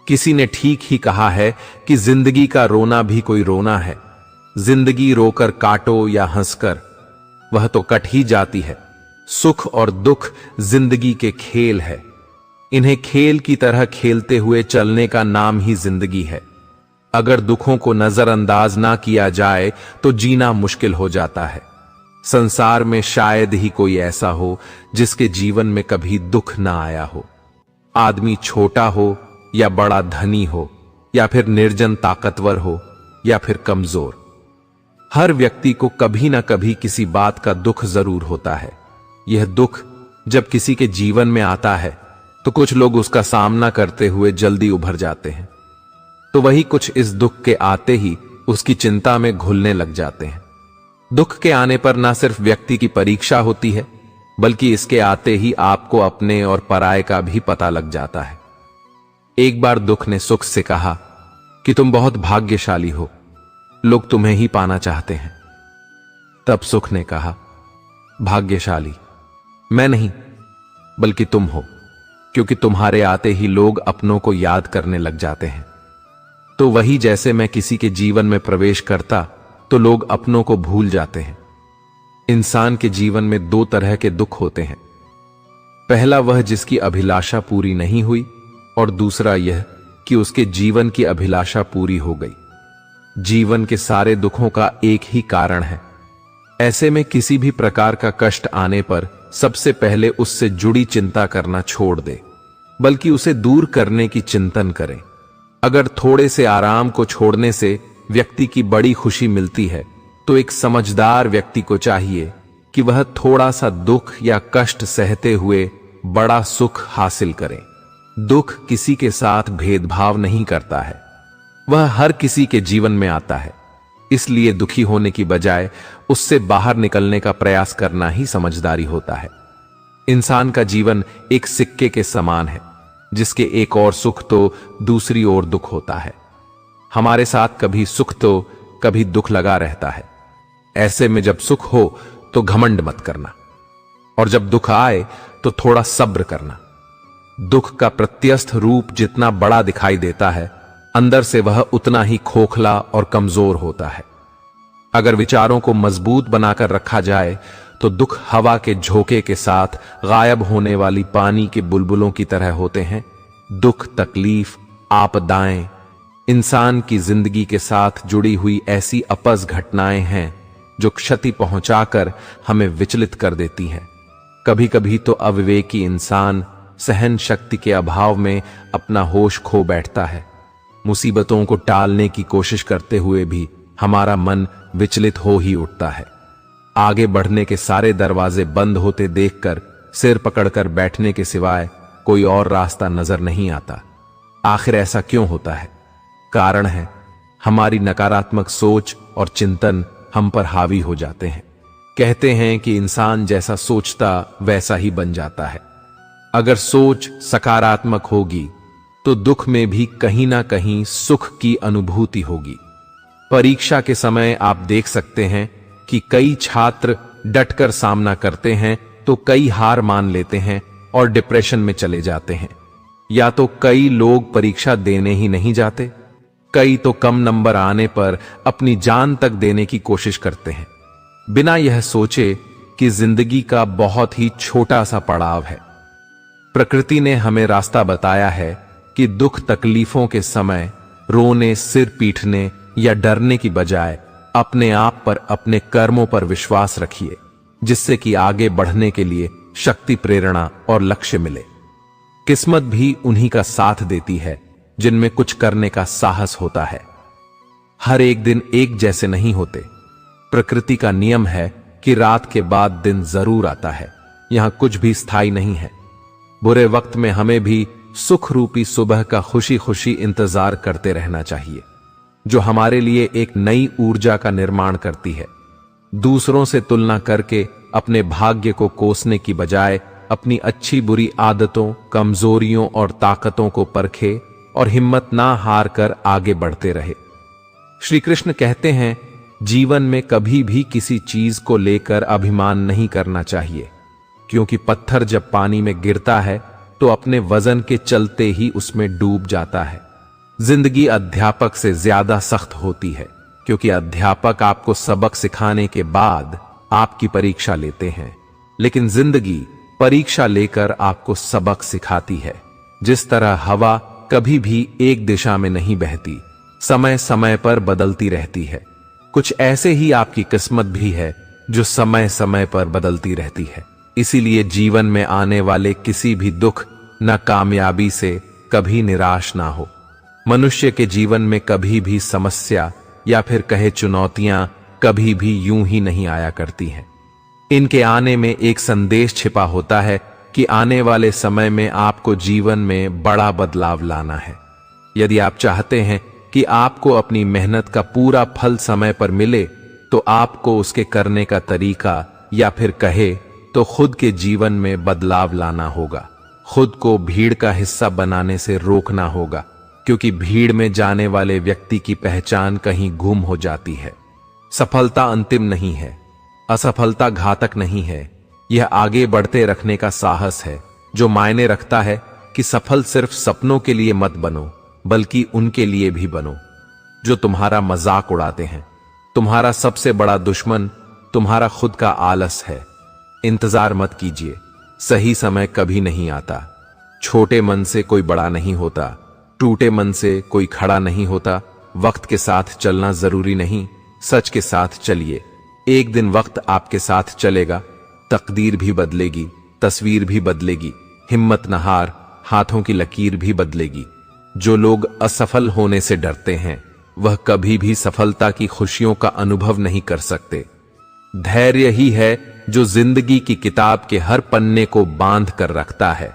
किसी ने ठीक ही कहा है कि जिंदगी का रोना भी कोई रोना है। जिंदगी रोकर काटो या हंसकर, वह तो कट ही जाती है। सुख और दुख जिंदगी के खेल है। इन्हें खेल की तरह खेलते हुए चलने का नाम ही जिंदगी है। अगर दुखों को नजरअंदाज ना किया जाए तो जीना मुश्किल हो जाता है। संसार में शायद ही कोई ऐसा हो जिसके जीवन में कभी दुख ना आया हो। आदमी छोटा हो या बड़ा धनी हो, या फिर निर्जन ताकतवर हो, या फिर कमजोर, हर व्यक्ति को कभी ना कभी किसी बात का दुख जरूर होता है। यह दुख जब किसी के जीवन में आता है तो कुछ लोग उसका सामना करते हुए जल्दी उभर जाते हैं, तो वही कुछ इस दुख के आते ही उसकी चिंता में घुलने लग जाते हैं। दुख के आने पर ना सिर्फ व्यक्ति की परीक्षा होती है, बल्कि इसके आते ही आपको अपने और पराये का भी पता लग जाता है। एक बार दुख ने सुख से कहा कि तुम बहुत भाग्यशाली हो, लोग तुम्हें ही पाना चाहते हैं। तब सुख ने कहा, भाग्यशाली मैं नहीं बल्कि तुम हो, क्योंकि तुम्हारे आते ही लोग अपनों को याद करने लग जाते हैं। तो वही जैसे मैं किसी के जीवन में प्रवेश करता तो लोग अपनों को भूल जाते हैं। इंसान के जीवन में दो तरह के दुख होते हैं। पहला वह जिसकी अभिलाषा पूरी नहीं हुई, और दूसरा यह कि उसके जीवन की अभिलाषा पूरी हो गई। जीवन के सारे दुखों का एक ही कारण है। ऐसे में किसी भी प्रकार का कष्ट आने पर सबसे पहले उससे जुड़ी चिंता करना छोड़ दे, बल्कि उसे दूर करने की चिंतन करें। अगर थोड़े से आराम को छोड़ने से व्यक्ति की बड़ी खुशी मिलती है, तो एक समझदार व्यक्ति को चाहिए कि वह थोड़ा सा दुख या कष्ट सहते हुए बड़ा सुख हासिल करे। दुख किसी के साथ भेदभाव नहीं करता है, वह हर किसी के जीवन में आता है। इसलिए दुखी होने की बजाय उससे बाहर निकलने का प्रयास करना ही समझदारी होता है। इंसान का जीवन एक सिक्के के समान है, जिसके एक ओर सुख तो दूसरी ओर दुख होता है। हमारे साथ कभी सुख तो कभी दुख लगा रहता है। ऐसे में जब सुख हो तो घमंड मत करना, और जब दुख आए तो थोड़ा सब्र करना। दुख का प्रत्यस्थ रूप जितना बड़ा दिखाई देता है, अंदर से वह उतना ही खोखला और कमजोर होता है। अगर विचारों को मजबूत बनाकर रखा जाए तो दुख हवा के झोंके के साथ गायब होने वाली पानी के बुलबुलों की तरह होते हैं। दुख, तकलीफ, आपदाएं इंसान की जिंदगी के साथ जुड़ी हुई ऐसी अपस घटनाएं हैं जो क्षति पहुंचाकर हमें विचलित कर देती हैं। कभी कभी तो अविवेकी इंसान सहन शक्ति के अभाव में अपना होश खो बैठता है। मुसीबतों को टालने की कोशिश करते हुए भी हमारा मन विचलित हो ही उठता है। आगे बढ़ने के सारे दरवाजे बंद होते देखकर सिर पकड़कर बैठने के सिवाय कोई और रास्ता नजर नहीं आता। आखिर ऐसा क्यों होता है? कारण है हमारी नकारात्मक सोच और चिंतन हम पर हावी हो जाते हैं। कहते हैं कि इंसान जैसा सोचता वैसा ही बन जाता है। अगर सोच सकारात्मक होगी तो दुख में भी कहीं ना कहीं सुख की अनुभूति होगी। परीक्षा के समय आप देख सकते हैं कि कई छात्र डटकर सामना करते हैं तो कई हार मान लेते हैं और डिप्रेशन में चले जाते हैं। या तो कई लोग परीक्षा देने ही नहीं जाते, कई तो कम नंबर आने पर अपनी जान तक देने की कोशिश करते हैं, बिना यह सोचे कि जिंदगी का बहुत ही छोटा सा पड़ाव है। प्रकृति ने हमें रास्ता बताया है कि दुख तकलीफों के समय रोने, सिर पीटने या डरने की बजाय अपने आप पर, अपने कर्मों पर विश्वास रखिए, जिससे कि आगे बढ़ने के लिए शक्ति, प्रेरणा और लक्ष्य मिले। किस्मत भी उन्हीं का साथ देती है जिनमें कुछ करने का साहस होता है। हर एक दिन एक जैसे नहीं होते। प्रकृति का नियम है कि रात के बाद दिन जरूर आता है। यहां कुछ भी स्थायी नहीं है। बुरे वक्त में हमें भी सुख रूपी सुबह का खुशी खुशी इंतजार करते रहना चाहिए, जो हमारे लिए एक नई ऊर्जा का निर्माण करती है। दूसरों से तुलना करके अपने भाग्य को कोसने की बजाय अपनी अच्छी बुरी आदतों, कमजोरियों और ताकतों को परखे और हिम्मत ना हार कर आगे बढ़ते रहे। श्री कृष्ण कहते हैं, जीवन में कभी भी किसी चीज को लेकर अभिमान नहीं करना चाहिए, क्योंकि पत्थर जब पानी में गिरता है तो अपने वजन के चलते ही उसमें डूब जाता है। जिंदगी अध्यापक से ज्यादा सख्त होती है, क्योंकि अध्यापक आपको सबक सिखाने के बाद आपकी परीक्षा लेते हैं, लेकिन जिंदगी परीक्षा लेकर आपको सबक सिखाती है। जिस तरह हवा कभी भी एक दिशा में नहीं बहती, समय समय पर बदलती रहती है, कुछ ऐसे ही आपकी किस्मत भी है जो समय समय पर बदलती रहती है। इसीलिए जीवन में आने वाले किसी भी दुख न कामयाबी से कभी निराश ना हो। मनुष्य के जीवन में कभी भी समस्या या फिर कहे चुनौतियां कभी भी यूं ही नहीं आया करती हैं। इनके आने में एक संदेश छिपा होता है कि आने वाले समय में आपको जीवन में बड़ा बदलाव लाना है। यदि आप चाहते हैं कि आपको अपनी मेहनत का पूरा फल समय पर मिले, तो आपको उसके करने का तरीका या फिर कहे तो खुद के जीवन में बदलाव लाना होगा। खुद को भीड़ का हिस्सा बनाने से रोकना होगा, क्योंकि भीड़ में जाने वाले व्यक्ति की पहचान कहीं गुम हो जाती है। सफलता अंतिम नहीं है, असफलता घातक नहीं है, यह आगे बढ़ते रखने का साहस है जो मायने रखता है कि सफल सिर्फ सपनों के लिए मत बनो, बल्कि उनके लिए भी बनो जो तुम्हारा मजाक उड़ाते हैं। तुम्हारा सबसे बड़ा दुश्मन तुम्हारा खुद का आलस है। इंतजार मत कीजिए, सही समय कभी नहीं आता। छोटे मन से कोई बड़ा नहीं होता, टूटे मन से कोई खड़ा नहीं होता। वक्त के साथ चलना जरूरी नहीं, सच के साथ चलिए। एक दिन वक्त आपके साथ चलेगा, तकदीर भी बदलेगी, तस्वीर भी बदलेगी। हिम्मत न हार, हाथों की लकीर भी बदलेगी। जो लोग असफल होने से डरते हैं, वह कभी भी सफलता की खुशियों का अनुभव नहीं कर सकते। धैर्य ही है जो जिंदगी की किताब के हर पन्ने को बांध कर रखता है।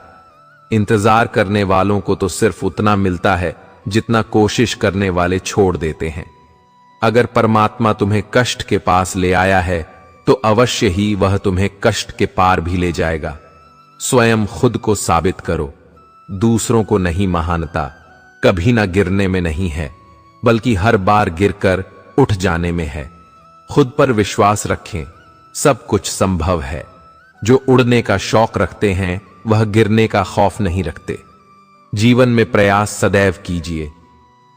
इंतजार करने वालों को तो सिर्फ उतना मिलता है जितना कोशिश करने वाले छोड़ देते हैं। अगर परमात्मा तुम्हें कष्ट के पास ले आया है, तो अवश्य ही वह तुम्हें कष्ट के पार भी ले जाएगा। स्वयं खुद को साबित करो। दूसरों को नहीं महानता कभी ना गिरने में नहीं है, बल्कि हर बार गिरकर उठ जाने में है। खुद पर विश्वास रखें, सब कुछ संभव है। जो उड़ने का शौक रखते हैं, वह गिरने का खौफ नहीं रखते। जीवन में प्रयास सदैव कीजिए।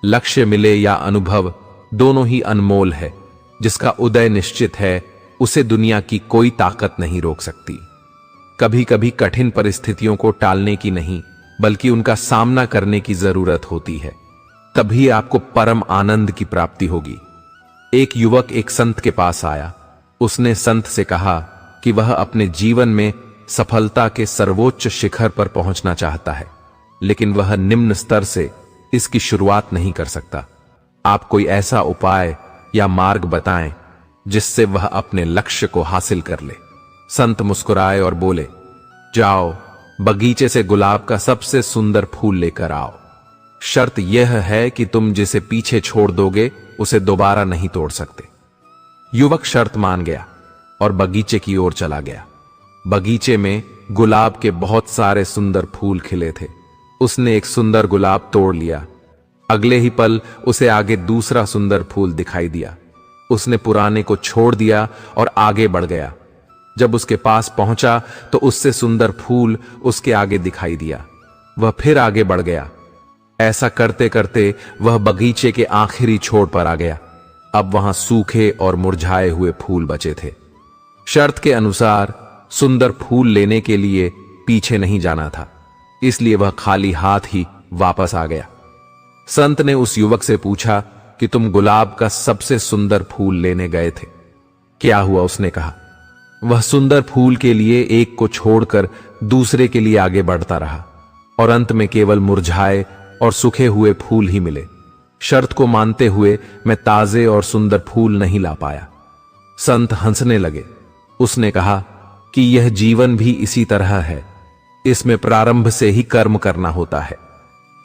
लक्ष्य मिले या अनुभव, दोनों ही अनमोल है। जिसका उदय निश्चित है, उसे दुनिया की कोई ताकत नहीं रोक सकती। कभी कभी कठिन परिस्थितियों को टालने की नहीं, बल्कि उनका सामना करने की जरूरत होती है। तभी आपको परम आनंद की प्राप्ति होगी। एक युवक एक संत के पास आया। उसने संत से कहा कि वह अपने जीवन में सफलता के सर्वोच्च शिखर पर पहुंचना चाहता है, लेकिन वह निम्न स्तर से इसकी शुरुआत नहीं कर सकता। आप कोई ऐसा उपाय या मार्ग बताएं जिससे वह अपने लक्ष्य को हासिल कर ले। संत मुस्कुराए और बोले, जाओ बगीचे से गुलाब का सबसे सुंदर फूल लेकर आओ। शर्त यह है कि तुम जिसे पीछे छोड़ दोगे, उसे दोबारा नहीं तोड़ सकते। युवक शर्त मान गया और बगीचे की ओर चला गया। बगीचे में गुलाब के बहुत सारे सुंदर फूल खिले थे। उसने एक सुंदर गुलाब तोड़ लिया। अगले ही पल उसे आगे दूसरा सुंदर फूल दिखाई दिया। उसने पुराने को छोड़ दिया और आगे बढ़ गया। जब उसके पास पहुंचा तो उससे सुंदर फूल उसके आगे दिखाई दिया। वह फिर आगे बढ़ गया। ऐसा करते करते वह बगीचे के आखिरी छोर पर आ गया। अब वहां सूखे और मुरझाए हुए फूल बचे थे। शर्त के अनुसार सुंदर फूल लेने के लिए पीछे नहीं जाना था, इसलिए वह खाली हाथ ही वापस आ गया। संत ने उस युवक से पूछा कि तुम गुलाब का सबसे सुंदर फूल लेने गए थे, क्या हुआ? उसने कहा, वह सुंदर फूल के लिए एक को छोड़कर दूसरे के लिए आगे बढ़ता रहा और अंत में केवल मुरझाए और सूखे हुए फूल ही मिले। शर्त को मानते हुए मैं ताजे और सुंदर फूल नहीं ला पाया। संत हंसने लगे। उसने कहा कि यह जीवन भी इसी तरह है। इसमें प्रारंभ से ही कर्म करना होता है।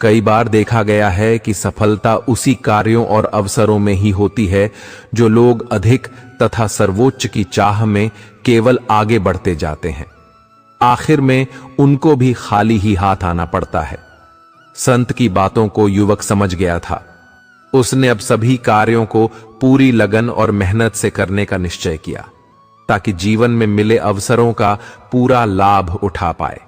कई बार देखा गया है कि सफलता उसी कार्यों और अवसरों में ही होती है जो लोग अधिक तथा सर्वोच्च की चाह में केवल आगे बढ़ते जाते हैं। आखिर में उनको भी खाली ही हाथ आना पड़ता है। संत की बातों को युवक समझ गया था। उसने अब सभी कार्यों को पूरी लगन और मेहनत से करने का निश्चय किया, ताकि जीवन में मिले अवसरों का पूरा लाभ उठा पाए।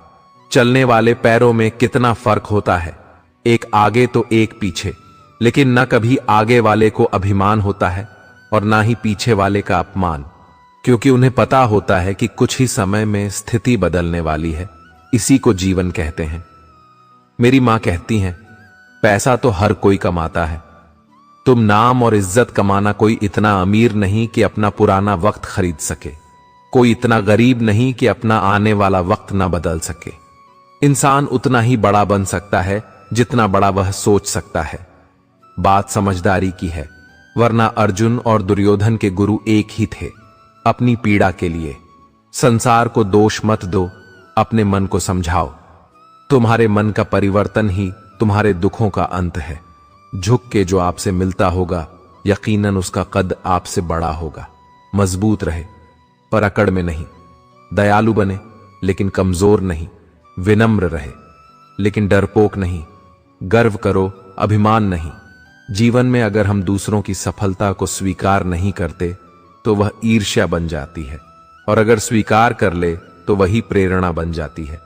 चलने वाले पैरों में कितना फर्क होता है। एक आगे तो एक पीछे, लेकिन न कभी आगे वाले को अभिमान होता है और ना ही पीछे वाले का अपमान, क्योंकि उन्हें पता होता है कि कुछ ही समय में स्थिति बदलने वाली है। इसी को जीवन कहते हैं। मेरी मां कहती हैं, पैसा तो हर कोई कमाता है, तुम नाम और इज्जत कमाना कोई इतना अमीर नहीं कि अपना पुराना वक्त खरीद सके, कोई इतना गरीब नहीं कि अपना आने वाला वक्त ना बदल सके। इंसान उतना ही बड़ा बन सकता है जितना बड़ा वह सोच सकता है। बात समझदारी की है, वरना अर्जुन और दुर्योधन के गुरु एक ही थे, अपनी पीड़ा के लिए। संसार को दोष मत दो, अपने मन को समझाओ। तुम्हारे मन का परिवर्तन ही तुम्हारे दुखों का अंत है। झुक के जो आपसे मिलता होगा, यकीनन उसका कद आपसे बड़ा होगा। मजबूत रहे पर अकड़ में नहीं, दयालु बने लेकिन कमजोर नहीं, विनम्र रहे लेकिन डरपोक नहीं, गर्व करो अभिमान नहीं। जीवन में अगर हम दूसरों की सफलता को स्वीकार नहीं करते तो वह ईर्ष्या बन जाती है, और अगर स्वीकार कर ले तो वही प्रेरणा बन जाती है।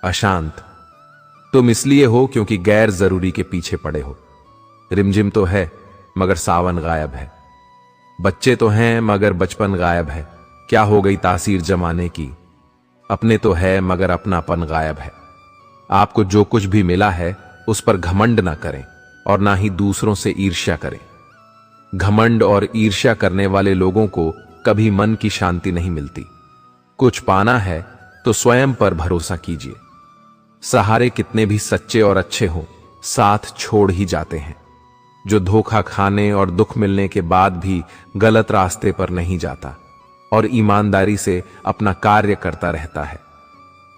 अशांत तुम इसलिए हो क्योंकि गैर जरूरी के पीछे पड़े हो। रिमझिम तो है मगर सावन गायब है, बच्चे तो हैं मगर बचपन गायब है। क्या हो गई तासीर जमाने की, अपने तो है मगर अपनापन गायब है। आपको जो कुछ भी मिला है उस पर घमंड ना करें और ना ही दूसरों से ईर्ष्या करें। घमंड और ईर्ष्या करने वाले लोगों को कभी मन की शांति नहीं मिलती। कुछ पाना है तो स्वयं पर भरोसा कीजिए। सहारे कितने भी सच्चे और अच्छे हों, साथ छोड़ ही जाते हैं। जो धोखा खाने और दुख मिलने के बाद भी गलत रास्ते पर नहीं जाता और ईमानदारी से अपना कार्य करता रहता है,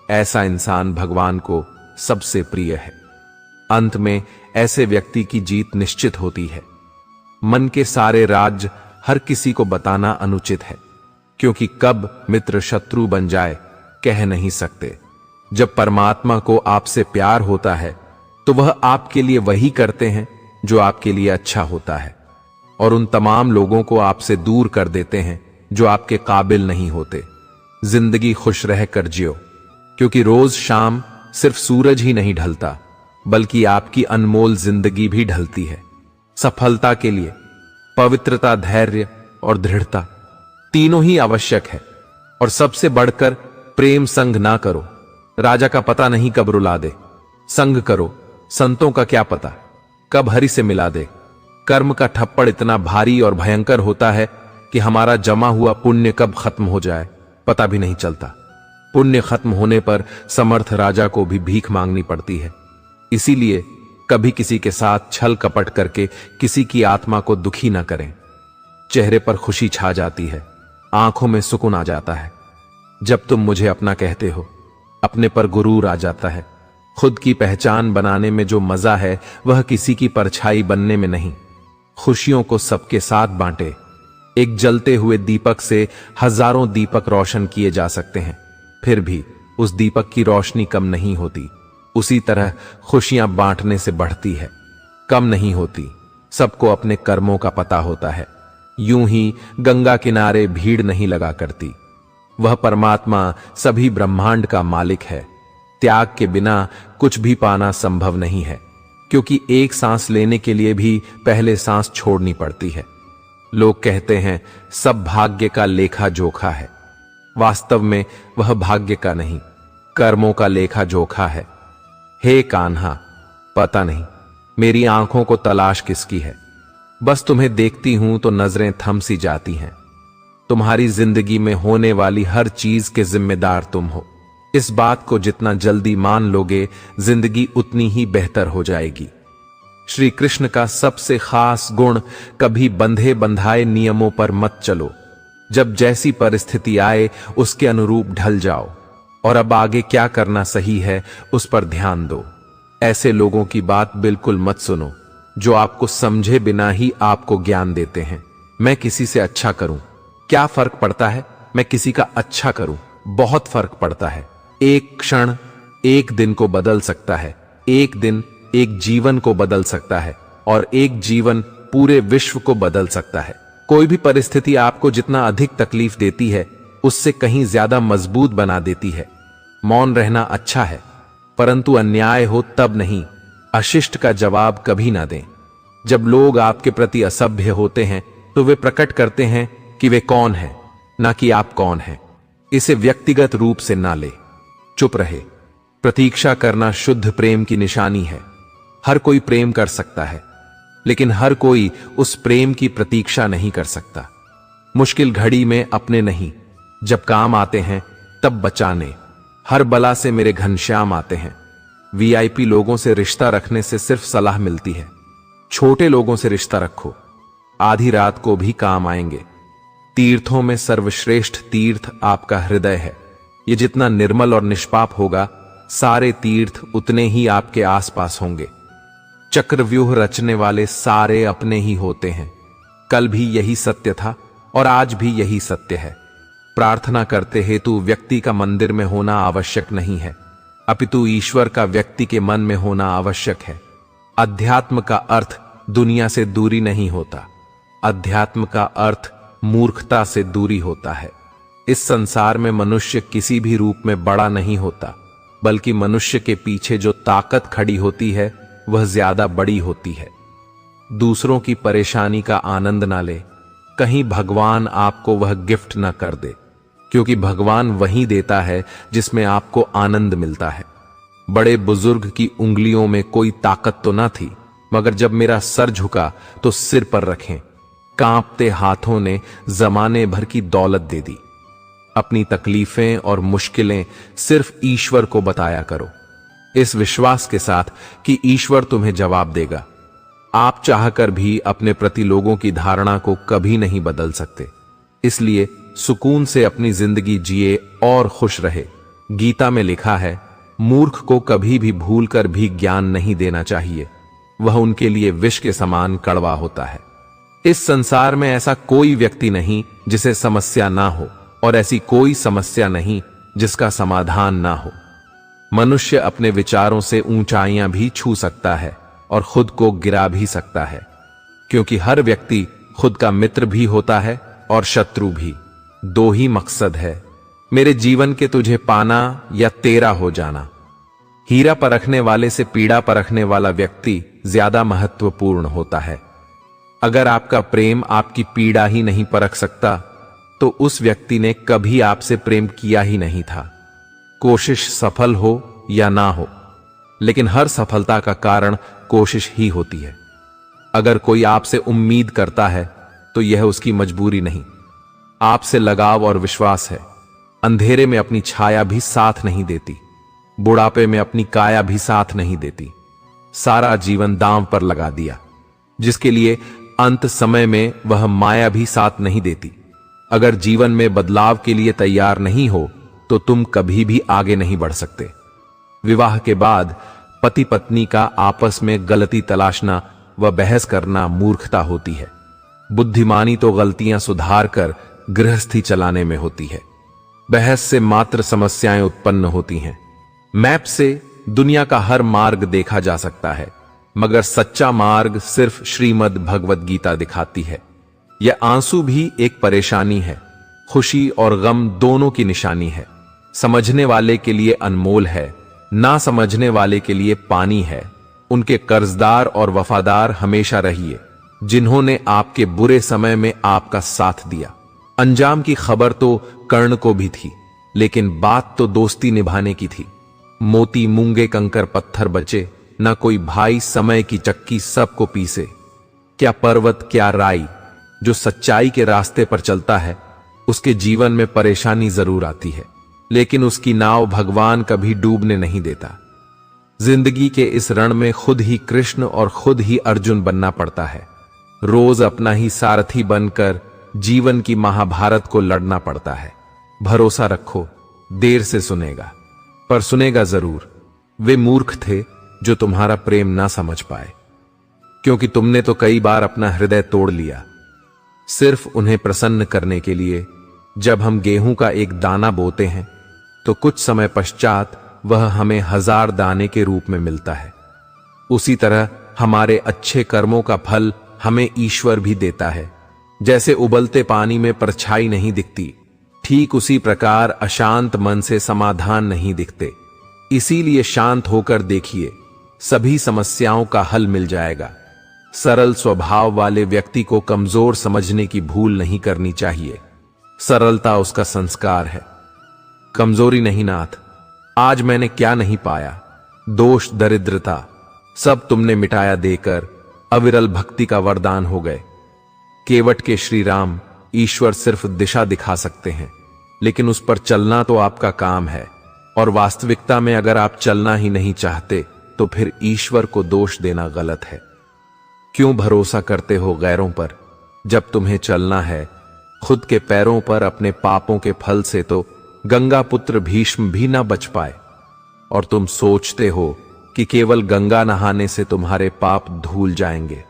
ऐसा इंसान भगवान को सबसे प्रिय है। अंत में ऐसे व्यक्ति की जीत निश्चित होती है। मन के सारे राज हर किसी को बताना अनुचित है, क्योंकि कब मित्र शत्रु बन जाए कह नहीं सकते। जब परमात्मा को आपसे प्यार होता है तो वह आपके लिए वही करते हैं जो आपके लिए अच्छा होता है, और उन तमाम लोगों को आपसे दूर कर देते हैं जो आपके काबिल नहीं होते। जिंदगी खुश रह कर जियो, क्योंकि रोज शाम सिर्फ सूरज ही नहीं ढलता बल्कि आपकी अनमोल जिंदगी भी ढलती है। सफलता के लिए पवित्रता, धैर्य और दृढ़ता तीनों ही आवश्यक है, और सबसे बढ़कर प्रेम संग ना करो। राजा का पता नहीं कब रुला दे, संग करो संतों का क्या पता कब हरि से मिला दे। कर्म का ठप्पड़ इतना भारी और भयंकर होता है कि हमारा जमा हुआ पुण्य कब खत्म हो जाए पता भी नहीं चलता। पुण्य खत्म होने पर समर्थ राजा को भी भीख मांगनी पड़ती है। इसीलिए कभी किसी के साथ छल कपट करके किसी की आत्मा को दुखी न करें। चेहरे पर खुशी छा जाती है, आंखों में सुकून आ जाता है। जब तुम मुझे अपना कहते हो, अपने पर गुरूर आ जाता है। खुद की पहचान बनाने में जो मजा है वह किसी की परछाई बनने में नहीं। खुशियों को सबके साथ बांटे। एक जलते हुए दीपक से हजारों दीपक रोशन किए जा सकते हैं, फिर भी उस दीपक की रोशनी कम नहीं होती। उसी तरह खुशियां बांटने से बढ़ती है, कम नहीं होती। सबको अपने कर्मों का पता होता है। यूं ही गंगा किनारे भीड़ नहीं लगा करती। वह परमात्मा सभी ब्रह्मांड का मालिक है। त्याग के बिना कुछ भी पाना संभव नहीं है, क्योंकि एक सांस लेने के लिए भी पहले सांस छोड़नी पड़ती है। लोग कहते हैं सब भाग्य का लेखा जोखा है। वास्तव में वह भाग्य का नहीं, कर्मों का लेखा जोखा है। हे कान्हा, पता नहीं मेरी आंखों को तलाश किसकी है। बस तुम्हें देखती हूं तो नजरें थम सी जाती हैं। तुम्हारी जिंदगी में होने वाली हर चीज के जिम्मेदार तुम हो। इस बात को जितना जल्दी मान लोगे, जिंदगी उतनी ही बेहतर हो जाएगी। श्री कृष्ण का सबसे खास गुण, कभी बंधे बंधाए नियमों पर मत चलो। जब जैसी परिस्थिति आए उसके अनुरूप ढल जाओ, और अब आगे क्या करना सही है उस पर ध्यान दो। ऐसे लोगों की बात बिल्कुल मत सुनो जो आपको समझे बिना ही आपको ज्ञान देते हैं। मैं किसी से अच्छा करूं, क्या फर्क पड़ता है? मैं किसी का अच्छा करूं, बहुत फर्क पड़ता है। एक क्षण एक दिन को बदल सकता है, एक दिन एक जीवन को बदल सकता है, और एक जीवन पूरे विश्व को बदल सकता है। कोई भी परिस्थिति आपको जितना अधिक तकलीफ देती है उससे कहीं ज्यादा मजबूत बना देती है। मौन रहना अच्छा है, परंतु अन्याय हो तब नहीं, अशिष्ट का जवाब कभी ना दें। जब लोग आपके प्रति असभ्य होते हैं तो वे प्रकट करते हैं कि वे कौन हैं, ना कि आप कौन हैं। इसे व्यक्तिगत रूप से ना ले, चुप रहे। प्रतीक्षा करना शुद्ध प्रेम की निशानी है। हर कोई प्रेम कर सकता है, लेकिन हर कोई उस प्रेम की प्रतीक्षा नहीं कर सकता। मुश्किल घड़ी में अपने नहीं, जब काम आते हैं तब बचाने। हर बला से मेरे घनश्याम आते हैं। वीआईपी लोगों से रिश्ता रखने से सिर्फ सलाह मिलती है। छोटे लोगों से रिश्ता रखो, आधी रात को भी काम आएंगे। तीर्थों में सर्वश्रेष्ठ तीर्थ आपका हृदय है। ये जितना निर्मल और निष्पाप होगा, सारे तीर्थ उतने ही आपके आसपास होंगे। चक्रव्यूह रचने वाले सारे अपने ही होते हैं। कल भी यही सत्य था और आज भी यही सत्य है। प्रार्थना करते हेतु व्यक्ति का मंदिर में होना आवश्यक नहीं है, अपितु ईश्वर का व्यक्ति के मन में होना आवश्यक है। अध्यात्म का अर्थ दुनिया से दूरी नहीं होता, अध्यात्म का अर्थ मूर्खता से दूरी होता है। इस संसार में मनुष्य किसी भी रूप में बड़ा नहीं होता, बल्कि मनुष्य के पीछे जो ताकत खड़ी होती है वह ज्यादा बड़ी होती है। दूसरों की परेशानी का आनंद ना ले, कहीं भगवान आपको वह गिफ्ट न कर दे, क्योंकि भगवान वही देता है जिसमें आपको आनंद मिलता है। बड़े बुजुर्ग की उंगलियों में कोई ताकत तो ना थी, मगर जब मेरा सर झुका तो सिर पर रखें। कांपते हाथों ने जमाने भर की दौलत दे दी। अपनी तकलीफें और मुश्किलें सिर्फ ईश्वर को बताया करो, इस विश्वास के साथ कि ईश्वर तुम्हें जवाब देगा। आप चाहकर भी अपने प्रति लोगों की धारणा को कभी नहीं बदल सकते, इसलिए सुकून से अपनी जिंदगी जिए और खुश रहे। गीता में लिखा है, मूर्ख को कभी भी भूलकर भी ज्ञान नहीं देना चाहिए, वह उनके लिए विष के समान कड़वा होता है। इस संसार में ऐसा कोई व्यक्ति नहीं जिसे समस्या ना हो, और ऐसी कोई समस्या नहीं जिसका समाधान ना हो। मनुष्य अपने विचारों से ऊंचाइयां भी छू सकता है और खुद को गिरा भी सकता है, क्योंकि हर व्यक्ति खुद का मित्र भी होता है और शत्रु भी। दो ही मकसद है, मेरे जीवन के तुझे पाना या तेरा हो जाना। हीरा परखने वाले से पीड़ा परखने वाला व्यक्ति ज्यादा महत्वपूर्ण होता है। अगर आपका प्रेम आपकी पीड़ा ही नहीं परख सकता, तो उस व्यक्ति ने कभी आपसे प्रेम किया ही नहीं था। कोशिश सफल हो या ना हो, लेकिन हर सफलता का कारण कोशिश ही होती है। अगर कोई आपसे उम्मीद करता है तो यह उसकी मजबूरी नहीं, आपसे लगाव और विश्वास है। अंधेरे में अपनी छाया भी साथ नहीं देती, बुढ़ापे में अपनी काया भी साथ नहीं देती। सारा जीवन दांव पर लगा दिया, जिसके लिए अंत समय में वह माया भी साथ नहीं देती। अगर जीवन में बदलाव के लिए तैयार नहीं हो तो तुम कभी भी आगे नहीं बढ़ सकते। विवाह के बाद पति पत्नी का आपस में गलती तलाशना व बहस करना मूर्खता होती है। बुद्धिमानी तो गलतियां सुधार कर गृहस्थी चलाने में होती है। बहस से मात्र समस्याएं उत्पन्न होती हैं। मैप से दुनिया का हर मार्ग देखा जा सकता है, मगर सच्चा मार्ग सिर्फ श्रीमद् भगवद गीता दिखाती है। यह आंसू भी एक परेशानी है, खुशी और गम दोनों की निशानी है। समझने वाले के लिए अनमोल है, ना समझने वाले के लिए पानी है। उनके कर्जदार और वफादार हमेशा रहिए, जिन्होंने आपके बुरे समय में आपका साथ दिया। अंजाम की खबर तो कर्ण को भी थी, लेकिन बात तो दोस्ती निभाने की थी। मोती मूंगे कंकर पत्थर बचे, ना कोई भाई समय की चक्की सबको पीसे। क्या पर्वत क्या राई, जो सच्चाई के रास्ते पर चलता है उसके जीवन में परेशानी जरूर आती है, लेकिन उसकी नाव भगवान कभी डूबने नहीं देता। जिंदगी के इस रण में खुद ही कृष्ण और खुद ही अर्जुन बनना पड़ता है। रोज अपना ही सारथी बनकर जीवन की महाभारत को लड़ना पड़ता है। भरोसा रखो, देर से सुनेगा, पर सुनेगा जरूर। वे मूर्ख थे जो तुम्हारा प्रेम ना समझ पाए, क्योंकि तुमने तो कई बार अपना हृदय तोड़ लिया, सिर्फ उन्हें प्रसन्न करने के लिए। जब हम गेहूं का एक दाना बोते हैं तो कुछ समय पश्चात वह हमें 1000 दाने के रूप में मिलता है। उसी तरह हमारे अच्छे कर्मों का फल हमें ईश्वर भी देता है। जैसे उबलते पानी में परछाई नहीं दिखती, ठीक उसी प्रकार अशांत मन से समाधान नहीं दिखते। इसीलिए शांत होकर देखिए, सभी समस्याओं का हल मिल जाएगा। सरल स्वभाव वाले व्यक्ति को कमजोर समझने की भूल नहीं करनी चाहिए। सरलता उसका संस्कार है, कमजोरी नहीं नाथ। आज मैंने क्या नहीं पाया, दोष दरिद्रता सब तुमने मिटाया देकर अविरल भक्ति का वरदान हो गए। केवट के श्री राम ईश्वर सिर्फ दिशा दिखा सकते हैं, लेकिन उस पर चलना तो आपका काम है। और वास्तविकता में अगर आप चलना ही नहीं चाहते तो फिर ईश्वर को दोष देना गलत है। क्यों भरोसा करते हो गैरों पर जब तुम्हें चलना है खुद के पैरों पर? अपने पापों के फल से तो गंगा पुत्र भीष्म भी ना बच पाए, और तुम सोचते हो कि केवल गंगा नहाने से तुम्हारे पाप धुल जाएंगे।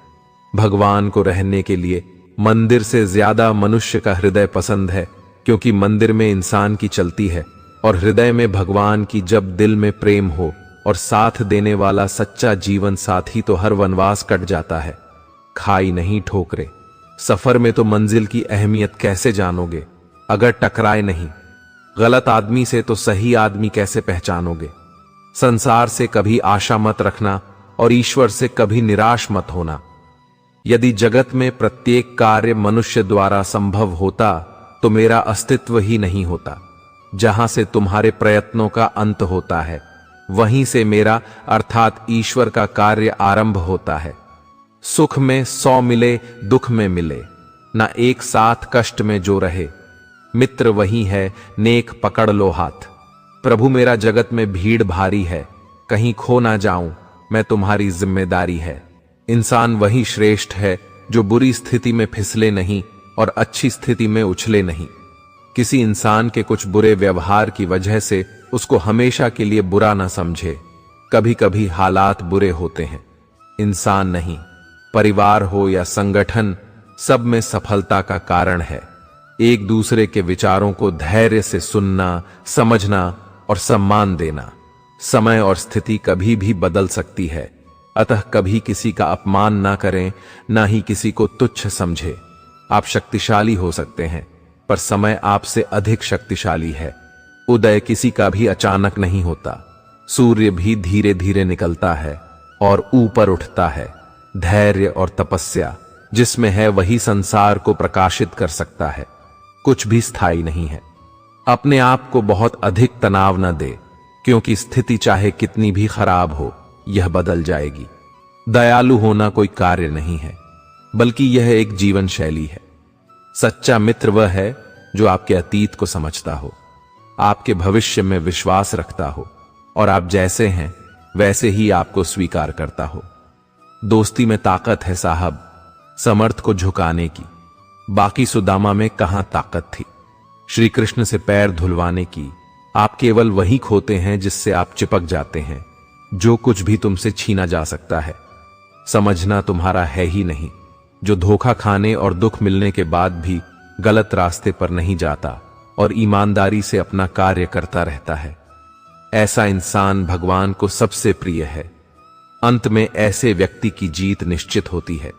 भगवान को रहने के लिए मंदिर से ज्यादा मनुष्य का हृदय पसंद है, क्योंकि मंदिर में इंसान की चलती है और हृदय में भगवान की। जब दिल में प्रेम हो और साथ देने वाला सच्चा जीवन साथी तो हर वनवास कट जाता है। खाई नहीं ठोकरे, सफर में तो मंजिल की अहमियत कैसे जानोगे अगर टकराए नहीं? गलत आदमी से तो सही आदमी कैसे पहचानोगे? संसार से कभी आशा मत रखना और ईश्वर से कभी निराश मत होना। यदि जगत में प्रत्येक कार्य मनुष्य द्वारा संभव होता तो मेरा अस्तित्व ही नहीं होता। जहां से तुम्हारे प्रयत्नों का अंत होता है वहीं से मेरा अर्थात ईश्वर का कार्य आरंभ होता है। सुख में 100 मिले, दुख में मिले, ना एक साथ कष्ट में जो रहे। मित्र वही है, नेक पकड़ लो हाथ। प्रभु मेरा जगत में भीड़ भारी है, कहीं खो ना जाऊं मैं तुम्हारी जिम्मेदारी है। इंसान वही श्रेष्ठ है जो बुरी स्थिति में फिसले नहीं और अच्छी स्थिति में उछले नहीं। किसी इंसान के कुछ बुरे व्यवहार की वजह से उसको हमेशा के लिए बुरा ना समझे। कभी कभी हालात बुरे होते हैं, इंसान नहीं। परिवार हो या संगठन, सब में सफलता का कारण है एक दूसरे के विचारों को धैर्य से सुनना, समझना और सम्मान देना। समय और स्थिति कभी भी बदल सकती है, अतः कभी किसी का अपमान ना करें, ना ही किसी को तुच्छ समझे। आप शक्तिशाली हो सकते हैं पर समय आपसे अधिक शक्तिशाली है। उदय किसी का भी अचानक नहीं होता, सूर्य भी धीरे धीरे निकलता है और ऊपर उठता है। धैर्य और तपस्या जिसमें है वही संसार को प्रकाशित कर सकता है। कुछ भी स्थायी नहीं है। अपने आप को बहुत अधिक तनाव न दे, क्योंकि स्थिति चाहे कितनी भी खराब हो यह बदल जाएगी। दयालु होना कोई कार्य नहीं है, बल्कि यह एक जीवन शैली है। सच्चा मित्र वह है जो आपके अतीत को समझता हो, आपके भविष्य में विश्वास रखता हो और आप जैसे हैं वैसे ही आपको स्वीकार करता हो। दोस्ती में ताकत है साहब, समर्थ को झुकाने की। बाकी सुदामा में कहां ताकत थी श्री कृष्ण से पैर धुलवाने की। आप केवल वही खोते हैं जिससे आप चिपक जाते हैं। जो कुछ भी तुमसे छीना जा सकता है समझना तुम्हारा है ही नहीं। जो धोखा खाने और दुख मिलने के बाद भी गलत रास्ते पर नहीं जाता और ईमानदारी से अपना कार्य करता रहता है, ऐसा इंसान भगवान को सबसे प्रिय है। अंत में ऐसे व्यक्ति की जीत निश्चित होती है।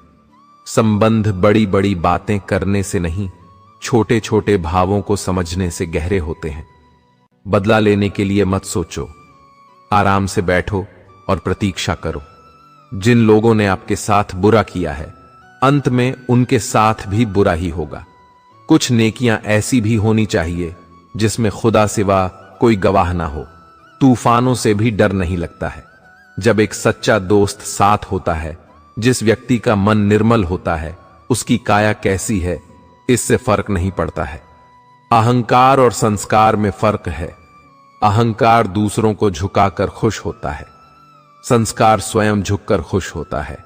संबंध बड़ी बड़ी बातें करने से नहीं, छोटे छोटे भावों को समझने से गहरे होते हैं। बदला लेने के लिए मत सोचो, आराम से बैठो और प्रतीक्षा करो। जिन लोगों ने आपके साथ बुरा किया है अंत में उनके साथ भी बुरा ही होगा। कुछ नेकियां ऐसी भी होनी चाहिए जिसमें खुदा सिवा कोई गवाह ना हो। तूफानों से भी डर नहीं लगता है जब एक सच्चा दोस्त साथ होता है। जिस व्यक्ति का मन निर्मल होता है उसकी काया कैसी है इससे फर्क नहीं पड़ता है। अहंकार और संस्कार में फर्क है। अहंकार दूसरों को झुकाकर खुश होता है, संस्कार स्वयं झुककर खुश होता है।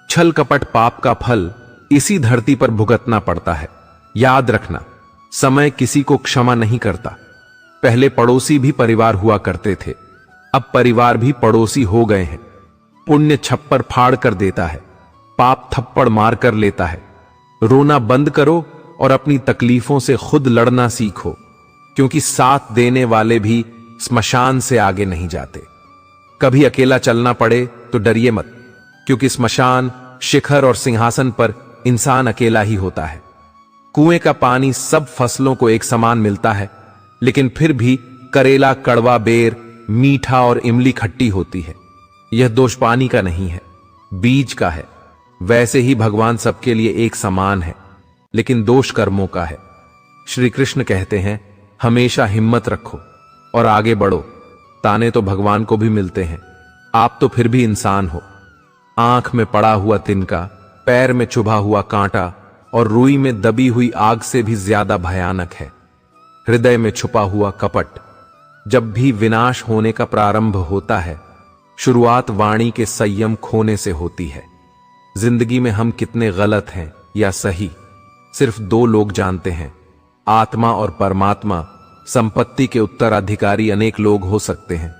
छल कपट पाप का फल इसी धरती पर भुगतना पड़ता है। याद रखना, समय किसी को क्षमा नहीं करता। पहले पड़ोसी भी परिवार हुआ करते थे, अब परिवार भी पड़ोसी हो गए हैं। पुण्य छप्पर फाड़ कर देता है, पाप थप्पड़ मार कर लेता है। रोना बंद करो और अपनी तकलीफों से खुद लड़ना सीखो, क्योंकि साथ देने वाले भी स्मशान से आगे नहीं जाते। कभी अकेला चलना पड़े तो डरिए मत, क्योंकि स्मशान, शिखर और सिंहासन पर इंसान अकेला ही होता है। कुएं का पानी सब फसलों को एक समान मिलता है, लेकिन फिर भी करेला कड़वा, बेर मीठा और इमली खट्टी होती है। यह दोष पानी का नहीं है, बीज का है। वैसे ही भगवान सबके लिए एक समान है, लेकिन दोष कर्मों का है। श्री कृष्ण कहते हैं, हमेशा हिम्मत रखो और आगे बढ़ो। ताने तो भगवान को भी मिलते हैं, आप तो फिर भी इंसान हो। आंख में पड़ा हुआ तिनका, पैर में चुभा हुआ कांटा और रुई में दबी हुई आग से भी ज्यादा भयानक है हृदय में छुपा हुआ कपट। जब भी विनाश होने का प्रारंभ होता है, शुरुआत वाणी के संयम खोने से होती है। जिंदगी में हम कितने गलत हैं या सही, सिर्फ दो लोग जानते हैं, आत्मा और परमात्मा। संपत्ति के उत्तराधिकारी अनेक लोग हो सकते हैं,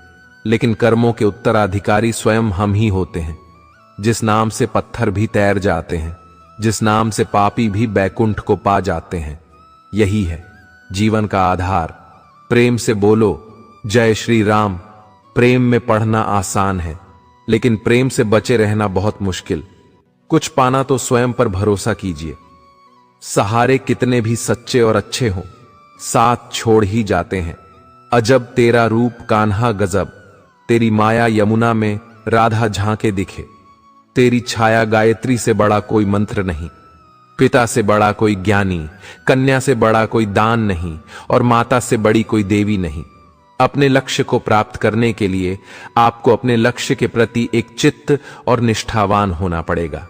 लेकिन कर्मों के उत्तराधिकारी स्वयं हम ही होते हैं। जिस नाम से पत्थर भी तैर जाते हैं, जिस नाम से पापी भी बैकुंठ को पा जाते हैं, यही है जीवन का आधार। प्रेम से बोलो जय श्री राम। प्रेम में पढ़ना आसान है, लेकिन प्रेम से बचे रहना बहुत मुश्किल। कुछ पाना तो स्वयं पर भरोसा कीजिए। सहारे कितने भी सच्चे और अच्छे हों, साथ छोड़ ही जाते हैं। अजब तेरा रूप कान्हा गजब, तेरी माया यमुना में राधा झांके दिखे। तेरी छाया गायत्री से बड़ा कोई मंत्र नहीं, पिता से बड़ा कोई ज्ञानी, कन्या से बड़ा कोई दान नहीं, और माता से बड़ी कोई देवी नहीं। अपने लक्ष्य को प्राप्त करने के लिए आपको अपने लक्ष्य के प्रति एक चित्त और निष्ठावान होना पड़ेगा।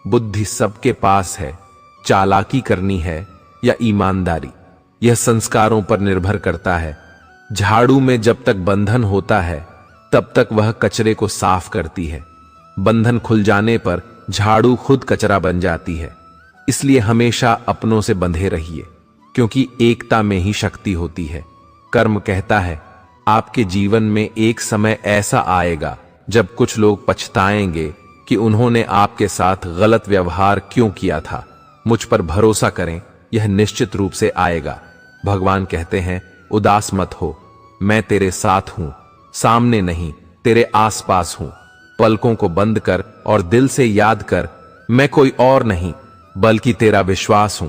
बुद्धि सबके पास है, चालाकी करनी है या ईमानदारी, यह संस्कारों पर निर्भर करता है। झाड़ू में जब तक बंधन होता है, तब तक वह कचरे को साफ करती है। बंधन खुल जाने पर झाड़ू खुद कचरा बन जाती है। इसलिए हमेशा अपनों से बंधे रहिए, क्योंकि एकता में ही शक्ति होती है। कर्म कहता है, आपके जीवन में एक समय ऐसा आएगा जब कुछ लोग पछताएंगे कि उन्होंने आपके साथ गलत व्यवहार क्यों किया था। मुझ पर भरोसा करें, यह निश्चित रूप से आएगा। भगवान कहते हैं, उदास मत हो, मैं तेरे साथ हूं, सामने नहीं तेरे आसपास हूं। पलकों को बंद कर और दिल से याद कर, मैं कोई और नहीं बल्कि तेरा विश्वास हूं।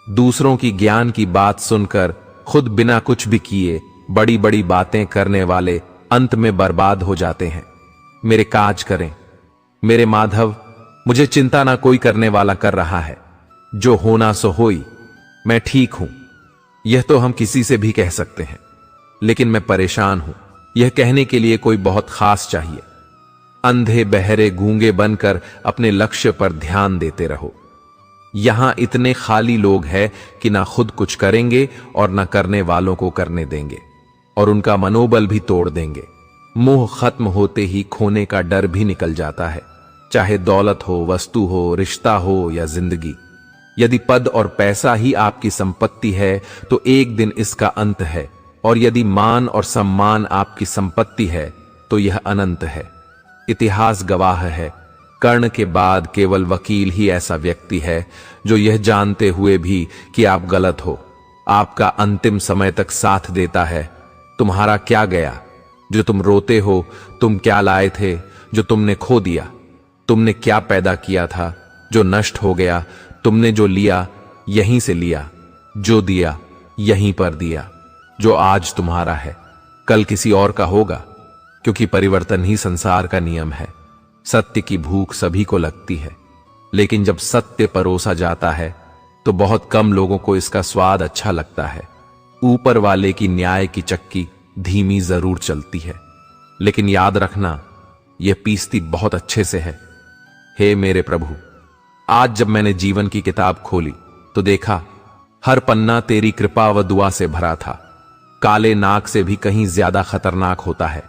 दूसरों की ज्ञान की बात सुनकर खुद बिना कुछ भी किए बड़ी बड़ी बातें करने वाले अंत में बर्बाद हो जाते हैं। मेरे काज करें मेरे माधव, मुझे चिंता ना कोई करने वाला कर रहा है। जो होना सो होई, मैं ठीक हूं। यह तो हम किसी से भी कह सकते हैं, लेकिन मैं परेशान हूं, यह कहने के लिए कोई बहुत खास चाहिए। अंधे बहरे गूंगे बनकर अपने लक्ष्य पर ध्यान देते रहो। यहां इतने खाली लोग हैं कि ना खुद कुछ करेंगे और ना करने वालों को करने देंगे, और उनका मनोबल भी तोड़ देंगे। मोह खत्म होते ही खोने का डर भी निकल जाता है, चाहे दौलत हो, वस्तु हो, रिश्ता हो या जिंदगी। यदि पद और पैसा ही आपकी संपत्ति है तो एक दिन इसका अंत है, और यदि मान और सम्मान आपकी संपत्ति है तो यह अनंत है। इतिहास गवाह है, कर्ण के बाद केवल वकील ही ऐसा व्यक्ति है जो यह जानते हुए भी कि आप गलत हो, आपका अंतिम समय तक साथ देता है। तुम्हारा क्या गया जो तुम रोते हो? तुम क्या लाए थे जो तुमने खो दिया? तुमने क्या पैदा किया था जो नष्ट हो गया? तुमने जो लिया यहीं से लिया, जो दिया यहीं पर दिया। जो आज तुम्हारा है कल किसी और का होगा, क्योंकि परिवर्तन ही संसार का नियम है। सत्य की भूख सभी को लगती है, लेकिन जब सत्य परोसा जाता है तो बहुत कम लोगों को इसका स्वाद अच्छा लगता है। ऊपर वाले की न्याय की चक्की धीमी जरूर चलती है, लेकिन याद रखना यह पीसती बहुत अच्छे से है। हे मेरे प्रभु, आज जब मैंने जीवन की किताब खोली तो देखा हर पन्ना तेरी कृपा व दुआ से भरा था। काले नाग से भी कहीं ज्यादा खतरनाक होता है।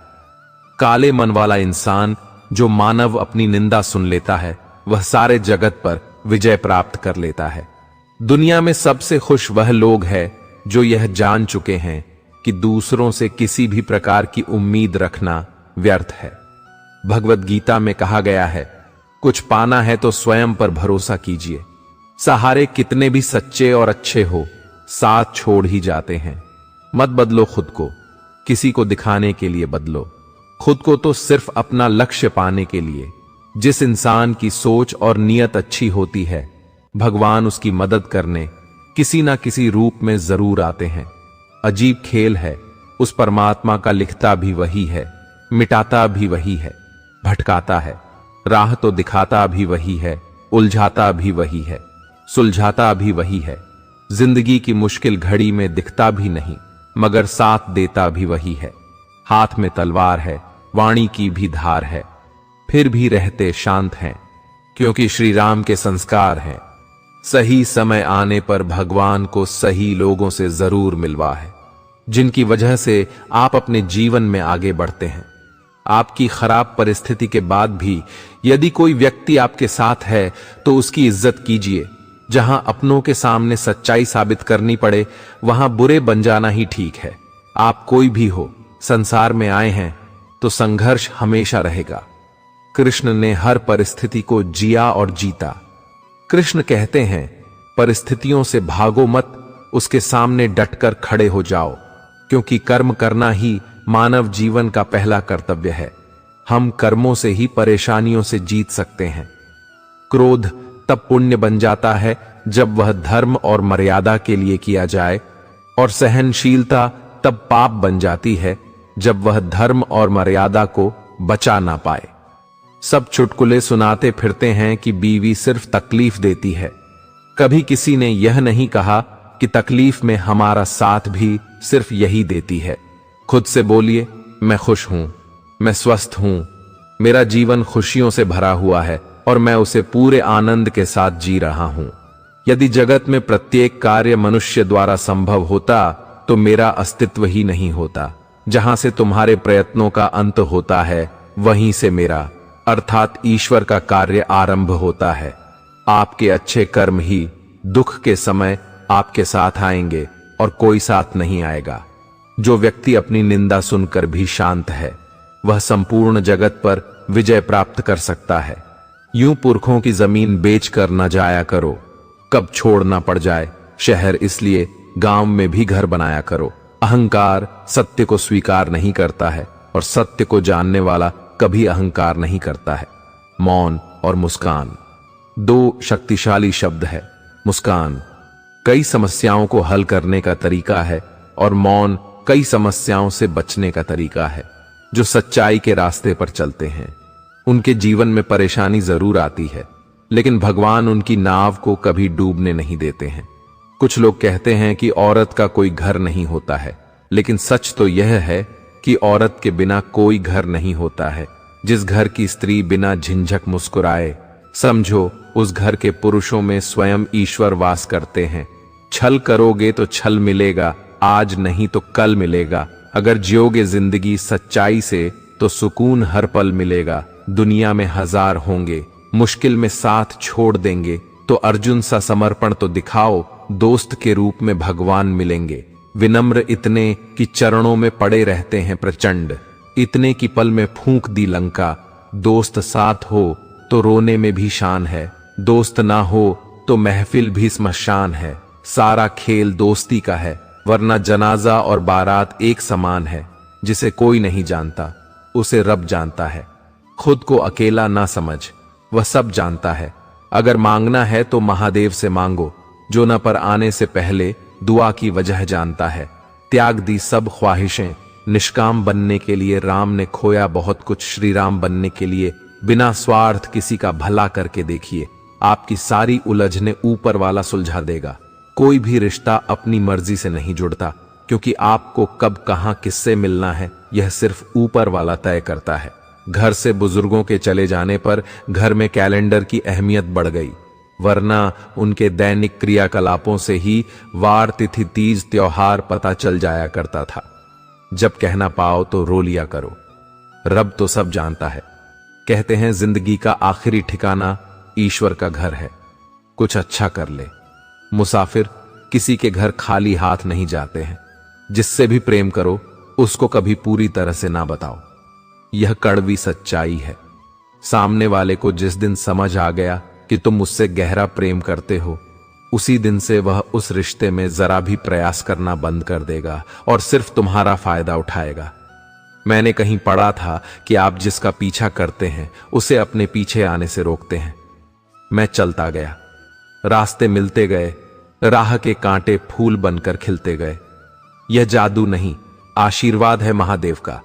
काले मन वाला इंसान जो मानव अपनी निंदा सुन लेता है, वह सारे जगत पर विजय प्राप्त कर लेता है। दुनिया में सबसे खुश वह लोग हैं जो यह जान चुके हैं कि दूसरों से किसी भी प्रकार की उम्मीद रखना व्यर्थ है। भगवत गीता में कहा गया है, कुछ पाना है तो स्वयं पर भरोसा कीजिए। सहारे कितने भी सच्चे और अच्छे हो, साथ छोड़ ही जाते हैं। मत बदलो खुद को किसी को दिखाने के लिए, बदलो खुद को तो सिर्फ अपना लक्ष्य पाने के लिए। जिस इंसान की सोच और नीयत अच्छी होती है, भगवान उसकी मदद करने किसी ना किसी रूप में जरूर आते हैं। अजीब खेल है, उस परमात्मा का लिखता भी वही है, मिटाता भी वही है। भटकाता है। राह तो दिखाता भी वही है, उलझाता भी वही है, सुलझाता भी वही है। जिंदगी की मुश्किल घड़ी में दिखता भी नहीं, मगर साथ देता भी वही है। हाथ में तलवार है, वाणी की भी धार है, फिर भी रहते शांत हैं, क्योंकि श्री राम के संस्कार हैं। सही समय आने पर भगवान को सही लोगों से जरूर मिलवा है, जिनकी वजह से आप अपने जीवन में आगे बढ़ते हैं। आपकी खराब परिस्थिति के बाद भी यदि कोई व्यक्ति आपके साथ है तो उसकी इज्जत कीजिए। जहां अपनों के सामने सच्चाई साबित करनी पड़े, वहां बुरे बन जाना ही ठीक है। आप कोई भी हो, संसार में आए हैं तो संघर्ष हमेशा रहेगा। कृष्ण ने हर परिस्थिति को जिया और जीता। कृष्ण कहते हैं, परिस्थितियों से भागो मत, उसके सामने डटकर खड़े हो जाओ, क्योंकि कर्म करना ही मानव जीवन का पहला कर्तव्य है। हम कर्मों से ही परेशानियों से जीत सकते हैं। क्रोध तब पुण्य बन जाता है जब वह धर्म और मर्यादा के लिए किया जाए, और सहनशीलता तब पाप बन जाती है जब वह धर्म और मर्यादा को बचा ना पाए। सब चुटकुले सुनाते फिरते हैं कि बीवी सिर्फ तकलीफ देती है। कभी किसी ने यह नहीं कहा कि तकलीफ में हमारा साथ भी सिर्फ यही देती है। खुद से बोलिए, मैं खुश हूं, मैं स्वस्थ हूं, मेरा जीवन खुशियों से भरा हुआ है और मैं उसे पूरे आनंद के साथ जी रहा हूं। यदि जगत में प्रत्येक कार्य मनुष्य द्वारा संभव होता तो मेरा अस्तित्व ही नहीं होता। जहां से तुम्हारे प्रयत्नों का अंत होता है, वहीं से मेरा अर्थात ईश्वर का कार्य आरंभ होता है। आपके अच्छे कर्म ही दुख के समय आपके साथ आएंगे और कोई साथ नहीं आएगा। जो व्यक्ति अपनी निंदा सुनकर भी शांत है, वह संपूर्ण जगत पर विजय प्राप्त कर सकता है। यूं पुरखों की जमीन बेचकर न जाया करो, कब छोड़ना पड़ जाए शहर, इसलिए गांव में भी घर बनाया करो। अहंकार सत्य को स्वीकार नहीं करता है और सत्य को जानने वाला कभी अहंकार नहीं करता है। मौन और मुस्कान दो शक्तिशाली शब्द है। मुस्कान कई समस्याओं को हल करने का तरीका है और मौन कई समस्याओं से बचने का तरीका है। जो सच्चाई के रास्ते पर चलते हैं, उनके जीवन में परेशानी जरूर आती है, लेकिन भगवान उनकी नाव को कभी डूबने नहीं देते हैं। कुछ लोग कहते हैं कि औरत का कोई घर नहीं होता है, लेकिन सच तो यह है कि औरत के बिना कोई घर नहीं होता है। जिस घर की स्त्री बिना झिझक मुस्कुराए, समझो उस घर के पुरुषों में स्वयं ईश्वर वास करते हैं। छल करोगे तो छल मिलेगा, आज नहीं तो कल मिलेगा। अगर जियोगे जिंदगी सच्चाई से तो सुकून हर पल मिलेगा। दुनिया में हजार होंगे, मुश्किल में साथ छोड़ देंगे, तो अर्जुन सा समर्पण तो दिखाओ, दोस्त के रूप में भगवान मिलेंगे। विनम्र इतने कि चरणों में पड़े रहते हैं प्रचंड, इतने कि पल में फूंक दी लंका। दोस्त साथ हो तो रोने में भी शान है, दोस्त ना हो तो महफिल भी स्मशान है। सारा खेल दोस्ती का है, वरना जनाजा और बारात एक समान है। जिसे कोई नहीं जानता उसे रब जानता है। खुद को अकेला ना समझ, वह सब जानता है। अगर मांगना है तो महादेव से मांगो, जो न पर आने से पहले दुआ की वजह जानता है। त्याग दी सब ख्वाहिशें निष्काम बनने के लिए, राम ने खोया बहुत कुछ श्री राम बनने के लिए। बिना स्वार्थ किसी का भला करके देखिए, आपकी सारी उलझने ऊपर वाला सुलझा देगा। कोई भी रिश्ता अपनी मर्जी से नहीं जुड़ता, क्योंकि आपको कब कहां किससे मिलना है यह सिर्फ ऊपर वाला तय करता है। घर से बुजुर्गों के चले जाने पर घर में कैलेंडर की अहमियत बढ़ गई, वरना उनके दैनिक क्रियाकलापों से ही वार तिथि तीज त्योहार पता चल जाया करता था। जब कहना पाओ तो रो लिया करो, रब तो सब जानता है। कहते हैं जिंदगी का आखिरी ठिकाना ईश्वर का घर है। कुछ अच्छा कर ले। मुसाफिर किसी के घर खाली हाथ नहीं जाते हैं। जिससे भी प्रेम करो उसको कभी पूरी तरह से ना बताओ, यह कड़वी सच्चाई है। सामने वाले को जिस दिन समझ आ गया कि तुम उससे गहरा प्रेम करते हो, उसी दिन से वह उस रिश्ते में जरा भी प्रयास करना बंद कर देगा और सिर्फ तुम्हारा फायदा उठाएगा। मैंने कहीं पढ़ा था कि आप जिसका पीछा करते हैं उसे अपने पीछे आने से रोकते हैं। मैं चलता गया, रास्ते मिलते गए, राह के कांटे फूल बनकर खिलते गए। यह जादू नहीं, आशीर्वाद है महादेव का।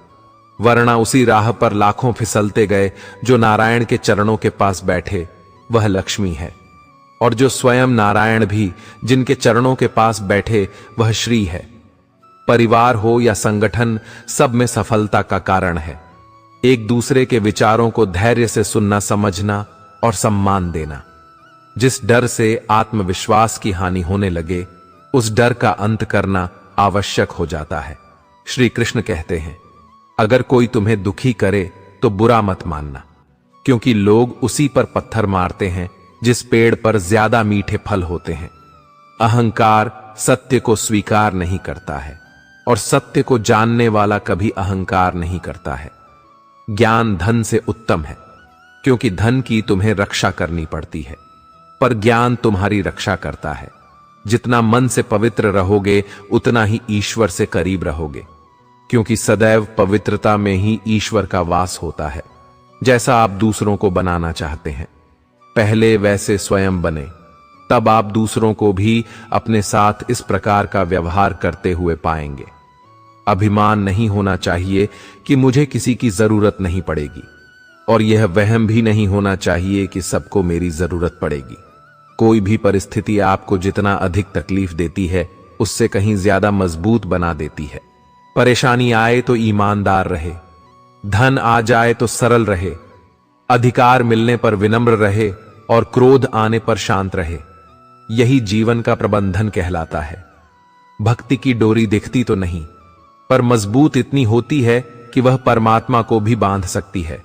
वरना उसी राह पर लाखों फिसलते गए। जो नारायण के चरणों के पास बैठे वह लक्ष्मी है, और जो स्वयं नारायण भी जिनके चरणों के पास बैठे वह श्री है। परिवार हो या संगठन, सब में सफलता का कारण है एक दूसरे के विचारों को धैर्य से सुनना, समझना और सम्मान देना। जिस डर से आत्मविश्वास की हानि होने लगे, उस डर का अंत करना आवश्यक हो जाता है। श्री कृष्ण कहते हैं, अगर कोई तुम्हें दुखी करे तो बुरा मत मानना, क्योंकि लोग उसी पर पत्थर मारते हैं जिस पेड़ पर ज्यादा मीठे फल होते हैं। अहंकार सत्य को स्वीकार नहीं करता है, और सत्य को जानने वाला कभी अहंकार नहीं करता है। ज्ञान धन से उत्तम है, क्योंकि धन की तुम्हें रक्षा करनी पड़ती है, पर ज्ञान तुम्हारी रक्षा करता है। जितना मन से पवित्र रहोगे, उतना ही ईश्वर से करीब रहोगे, क्योंकि सदैव पवित्रता में ही ईश्वर का वास होता है। जैसा आप दूसरों को बनाना चाहते हैं, पहले वैसे स्वयं बने, तब आप दूसरों को भी अपने साथ इस प्रकार का व्यवहार करते हुए पाएंगे। अभिमान नहीं होना चाहिए कि मुझे किसी की जरूरत नहीं पड़ेगी, और यह वहम भी नहीं होना चाहिए कि सबको मेरी जरूरत पड़ेगी। कोई भी परिस्थिति आपको जितना अधिक तकलीफ देती है, उससे कहीं ज्यादा मजबूत बना देती है। परेशानी आए तो ईमानदार रहे, धन आ जाए तो सरल रहे, अधिकार मिलने पर विनम्र रहे, और क्रोध आने पर शांत रहे। यही जीवन का प्रबंधन कहलाता है। भक्ति की डोरी दिखती तो नहीं, पर मजबूत इतनी होती है कि वह परमात्मा को भी बांध सकती है।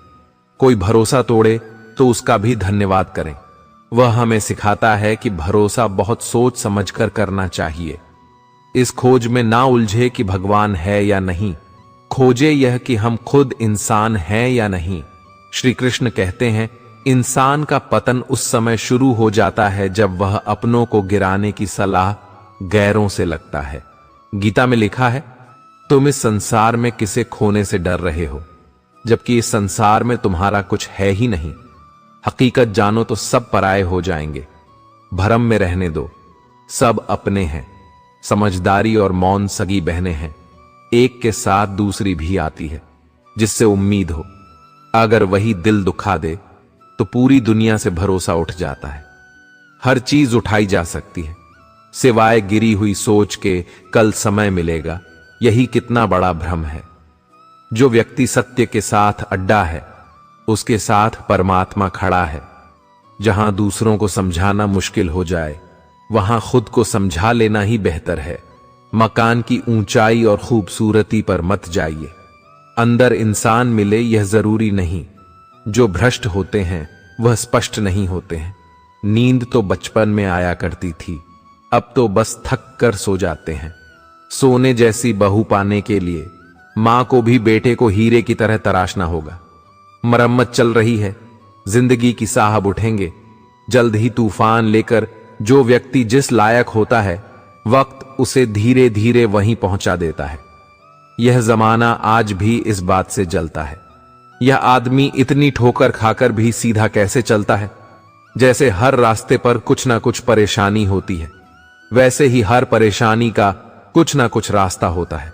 कोई भरोसा तोड़े तो उसका भी धन्यवाद करें। वह हमें सिखाता है कि भरोसा बहुत सोच समझकर करना चाहिए। इस खोज में ना उलझे कि भगवान है या नहीं, खोजे यह कि हम खुद इंसान हैं या नहीं। श्री कृष्ण कहते हैं, इंसान का पतन उस समय शुरू हो जाता है जब वह अपनों को गिराने की सलाह गैरों से लगता है। गीता में लिखा है, तुम इस संसार में किसे खोने से डर रहे हो, जबकि इस संसार में तुम्हारा कुछ है ही नहीं। हकीकत जानो तो सब पराये हो जाएंगे। भरम में रहने दो, सब अपने हैं। समझदारी और मौन सगी बहनें हैं, एक के साथ दूसरी भी आती है जिससे उम्मीद हो। अगर वही दिल दुखा दे तो पूरी दुनिया से भरोसा उठ जाता है। हर चीज उठाई जा सकती है, सिवाय गिरी हुई सोच के कल समय मिलेगा। यही कितना बड़ा भ्रम है। जो व्यक्ति सत्य के साथ अड्डा है, उसके साथ परमात्मा खड़ा है। जहां दूसरों को समझाना मुश्किल हो जाए, वहां खुद को समझा लेना ही बेहतर है। मकान की ऊंचाई और खूबसूरती पर मत जाइए, अंदर इंसान मिले यह जरूरी नहीं। जो भ्रष्ट होते हैं वह स्पष्ट नहीं होते हैं। नींद तो बचपन में आया करती थी, अब तो बस थक कर सो जाते हैं। सोने जैसी बहू पाने के लिए मां को भी बेटे को हीरे की तरह तराशना होगा। मरम्मत चल रही है, जिंदगी की साहब उठेंगे। जल्द ही तूफान लेकर जो व्यक्ति जिस लायक होता है, वक्त उसे धीरे धीरे वहीं पहुंचा देता है। यह जमाना आज भी इस बात से जलता है। यह आदमी इतनी ठोकर खाकर भी सीधा कैसे चलता है? जैसे हर रास्ते पर कुछ ना कुछ परेशानी होती है, वैसे ही हर परेशानी का कुछ ना कुछ रास्ता होता है।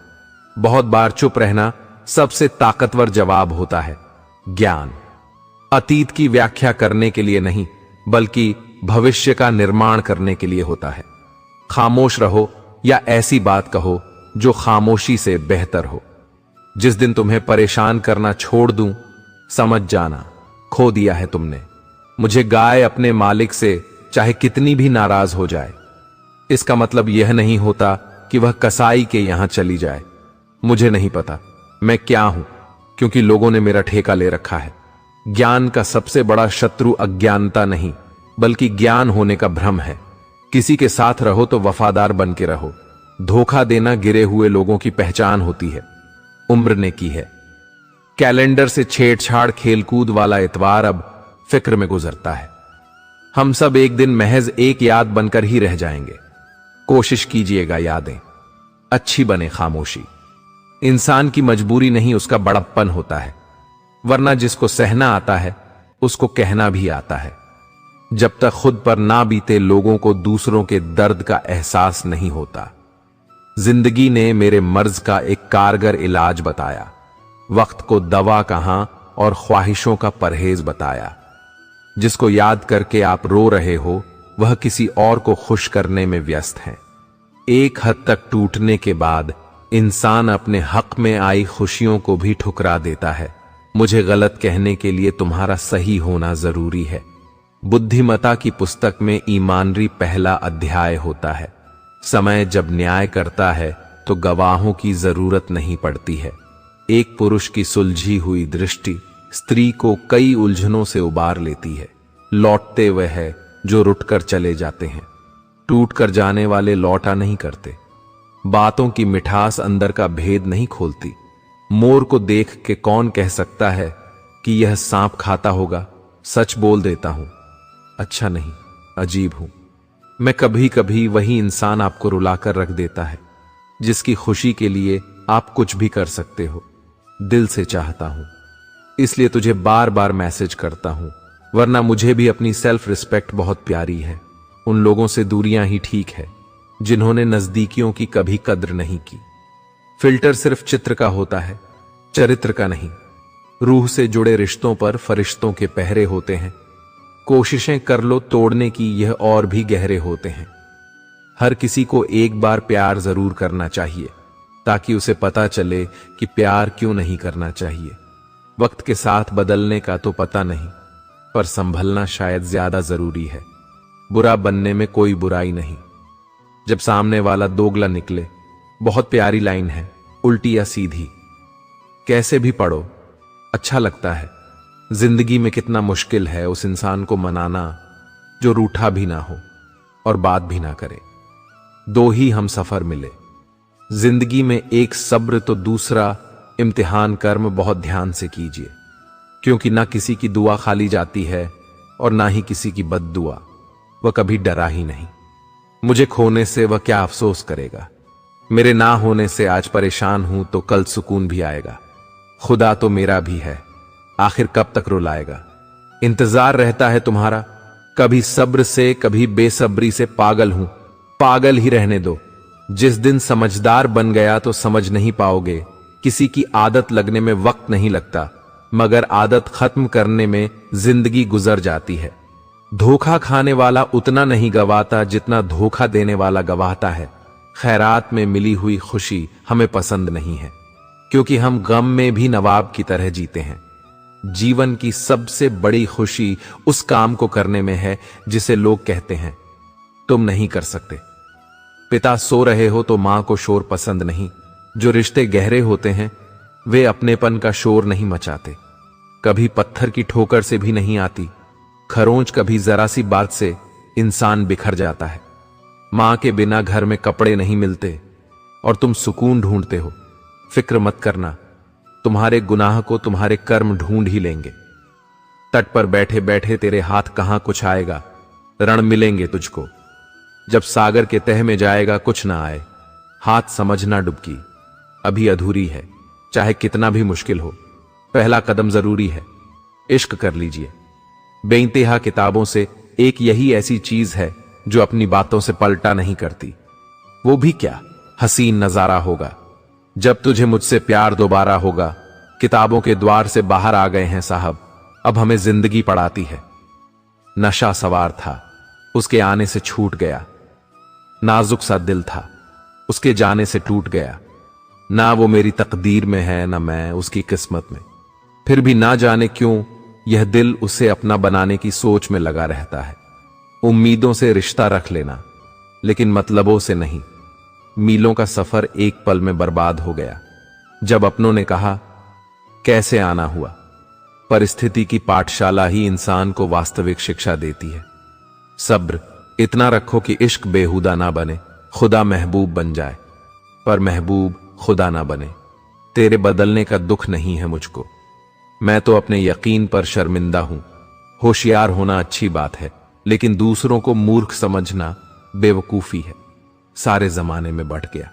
बहुत बार चुप रहना सबसे ताकतवर जवाब होता है। ज्ञान अतीत की व्याख्या करने के लिए नहीं, बल्कि भविष्य का निर्माण करने के लिए होता है। खामोश रहो या ऐसी बात कहो जो खामोशी से बेहतर हो। जिस दिन तुम्हें परेशान करना छोड़ दूं, समझ जाना खो दिया है तुमने। मुझे गाय अपने मालिक से चाहे कितनी भी नाराज हो जाए, इसका मतलब यह नहीं होता कि वह कसाई के यहां चली जाए। मुझे नहीं पता मैं क्या हूं, क्योंकि लोगों ने मेरा ठेका ले रखा है। ज्ञान का सबसे बड़ा शत्रु अज्ञानता नहीं, बल्कि ज्ञान होने का भ्रम है। किसी के साथ रहो तो वफादार बन के रहो। धोखा देना गिरे हुए लोगों की पहचान होती है। उम्र ने की है। कैलेंडर से छेड़छाड़ खेलकूद वाला इतवार अब फिक्र में गुजरता है। हम सब एक दिन महज एक याद बनकर ही रह जाएंगे। कोशिश कीजिएगा यादें अच्छी बने। खामोशी इंसान की मजबूरी नहीं, उसका बड़प्पन होता है। वरना जिसको सहना आता है उसको कहना भी आता है। जब तक खुद पर ना बीते, लोगों को दूसरों के दर्द का एहसास नहीं होता। जिंदगी ने मेरे मर्ज का एक कारगर इलाज बताया। वक्त को दवा कहां और ख्वाहिशों का परहेज बताया। जिसको याद करके आप रो रहे हो वह किसी और को खुश करने में व्यस्त है। एक हद तक टूटने के बाद इंसान अपने हक में आई खुशियों को भी ठुकरा देता है। मुझे गलत कहने के लिए तुम्हारा सही होना जरूरी है। बुद्धिमता की पुस्तक में ईमानदारी पहला अध्याय होता है। समय जब न्याय करता है तो गवाहों की जरूरत नहीं पड़ती है। एक पुरुष की सुलझी हुई दृष्टि स्त्री को कई उलझनों से उबार लेती है। लौटते वह है जो रुठकर चले जाते हैं, टूटकर जाने वाले लौटा नहीं करते। बातों की मिठास अंदर का भेद नहीं खोलती। मोर को देख के कौन कह सकता है कि यह सांप खाता होगा। सच बोल देता हूं, अच्छा नहीं, अजीब हूं मैं। कभी कभी वही इंसान आपको रुलाकर रख देता है जिसकी खुशी के लिए आप कुछ भी कर सकते हो। दिल से चाहता हूं, इसलिए तुझे बार बार मैसेज करता हूं, वरना मुझे भी अपनी सेल्फ रिस्पेक्ट बहुत प्यारी है। उन लोगों से दूरियां ही ठीक है जिन्होंने नजदीकियों की कभी कद्र नहीं की। फिल्टर सिर्फ चित्र का होता है, चरित्र का नहीं। रूह से जुड़े रिश्तों पर फरिश्तों के पहरे होते हैं। कोशिशें कर लो तोड़ने की, यह और भी गहरे होते हैं। हर किसी को एक बार प्यार जरूर करना चाहिए ताकि उसे पता चले कि प्यार क्यों नहीं करना चाहिए। वक्त के साथ बदलने का तो पता नहीं, पर संभलना शायद ज्यादा जरूरी है। बुरा बनने में कोई बुराई नहीं। जब सामने वाला दोगला निकले, बहुत प्यारी लाइन है, उल्टी या सीधी, कैसे भी पढ़ो अच्छा लगता है। जिंदगी में कितना मुश्किल है उस इंसान को मनाना जो रूठा भी ना हो और बात भी ना करे। दो ही हम सफर मिले जिंदगी में, एक सब्र तो दूसरा इम्तिहान। कर्म बहुत ध्यान से कीजिए, क्योंकि ना किसी की दुआ खाली जाती है और ना ही किसी की बद्दुआ। वह कभी डरा ही नहीं। मुझे खोने से वह क्या अफसोस करेगा। मेरे ना होने से आज परेशान हूं तो कल सुकून भी आएगा। खुदा तो मेरा भी है, आखिर कब तक रुलाएगा। इंतजार रहता है तुम्हारा, कभी सब्र से कभी बेसब्री से। पागल हूं, पागल ही रहने दो। जिस दिन समझदार बन गया तो समझ नहीं पाओगे। किसी की आदत लगने में वक्त नहीं लगता, मगर आदत खत्म करने में जिंदगी गुजर जाती है। धोखा खाने वाला उतना नहीं गवाता जितना धोखा देने वाला गवाता है। खैरात में मिली हुई खुशी हमें पसंद नहीं है, क्योंकि हम गम में भी नवाब की तरह जीते हैं। जीवन की सबसे बड़ी खुशी उस काम को करने में है जिसे लोग कहते हैं तुम नहीं कर सकते। पिता सो रहे हो तो मां को शोर पसंद नहीं। जो रिश्ते गहरे होते हैं वे अपनेपन का शोर नहीं मचाते। कभी पत्थर की ठोकर से भी नहीं आती खरोंच, कभी जरा सी बात से इंसान बिखर जाता है। मां के बिना घर में कपड़े नहीं मिलते और तुम सुकून ढूंढते हो। फिक्र मत करना, तुम्हारे गुनाह को तुम्हारे कर्म ढूंढ ही लेंगे। तट पर बैठे बैठे तेरे हाथ कहां कुछ आएगा, रण मिलेंगे तुझको। जब सागर के तह में जाएगा कुछ ना आए, हाथ समझना डुबकी अभी अधूरी है। चाहे कितना भी मुश्किल हो, पहला कदम जरूरी है। इश्क कर लीजिए। बेइंतहा किताबों से एक यही ऐसी चीज है जो अपनी बातों से पलटा नहीं करती। वो भी क्या हसीन नजारा होगा जब तुझे मुझसे प्यार दोबारा होगा। किताबों के द्वार से बाहर आ गए हैं साहब, अब हमें जिंदगी पड़ाती है। नशा सवार था, उसके आने से छूट गया। नाजुक सा दिल था, उसके जाने से टूट गया। ना वो मेरी तकदीर में है, ना मैं उसकी किस्मत में। फिर भी ना जाने क्यों यह दिल उसे अपना बनाने की सोच में लगा रहता है। उम्मीदों से रिश्ता रख लेना, लेकिन मतलबों से नहीं। मीलों का सफर एक पल में बर्बाद हो गया जब अपनों ने कहा कैसे आना हुआ। परिस्थिति की पाठशाला ही इंसान को वास्तविक शिक्षा देती है। सब्र इतना रखो कि इश्क बेहुदा ना बने, खुदा महबूब बन जाए, पर महबूब खुदा ना बने। तेरे बदलने का दुख नहीं है मुझको, मैं तो अपने यकीन पर शर्मिंदा हूं। होशियार होना अच्छी बात है, लेकिन दूसरों को मूर्ख समझना बेवकूफी है। सारे जमाने में बढ़ गया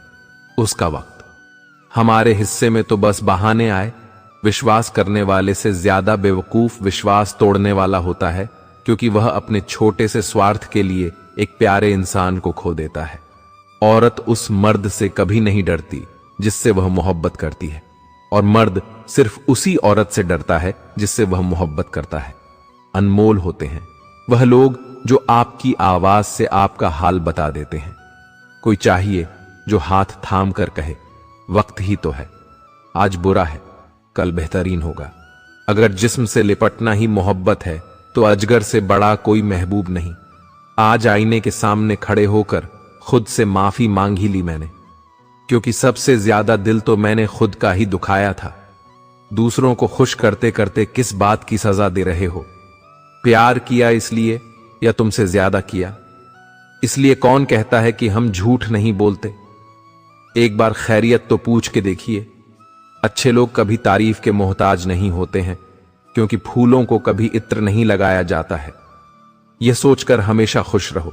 उसका वक्त, हमारे हिस्से में तो बस बहाने आए। विश्वास करने वाले से ज्यादा बेवकूफ विश्वास तोड़ने वाला होता है, क्योंकि वह अपने छोटे से स्वार्थ के लिए एक प्यारे इंसान को खो देता है। औरत उस मर्द से कभी नहीं डरती जिससे वह मोहब्बत करती है, और मर्द सिर्फ उसी औरत से डरता है जिससे वह मोहब्बत करता है। अनमोल होते हैं वह लोग जो आपकी आवाज से आपका हाल बता देते हैं। कोई चाहिए जो हाथ थाम कर कहे, वक्त ही तो है, आज बुरा है, कल बेहतरीन होगा। अगर जिस्म से लिपटना ही मोहब्बत है तो अजगर से बड़ा कोई महबूब नहीं। आज आईने के सामने खड़े होकर खुद से माफी मांग ही ली मैंने, क्योंकि सबसे ज्यादा दिल तो मैंने खुद का ही दुखाया था। दूसरों को खुश करते करते किस बात की सजा दे रहे हो? प्यार किया इसलिए या तुमसे ज्यादा किया? इसलिए कौन कहता है कि हम झूठ नहीं बोलते? एक बार खैरियत तो पूछ के देखिए। अच्छे लोग कभी तारीफ के मोहताज नहीं होते हैं, क्योंकि फूलों को कभी इत्र नहीं लगाया जाता है। यह सोचकर हमेशा खुश रहो,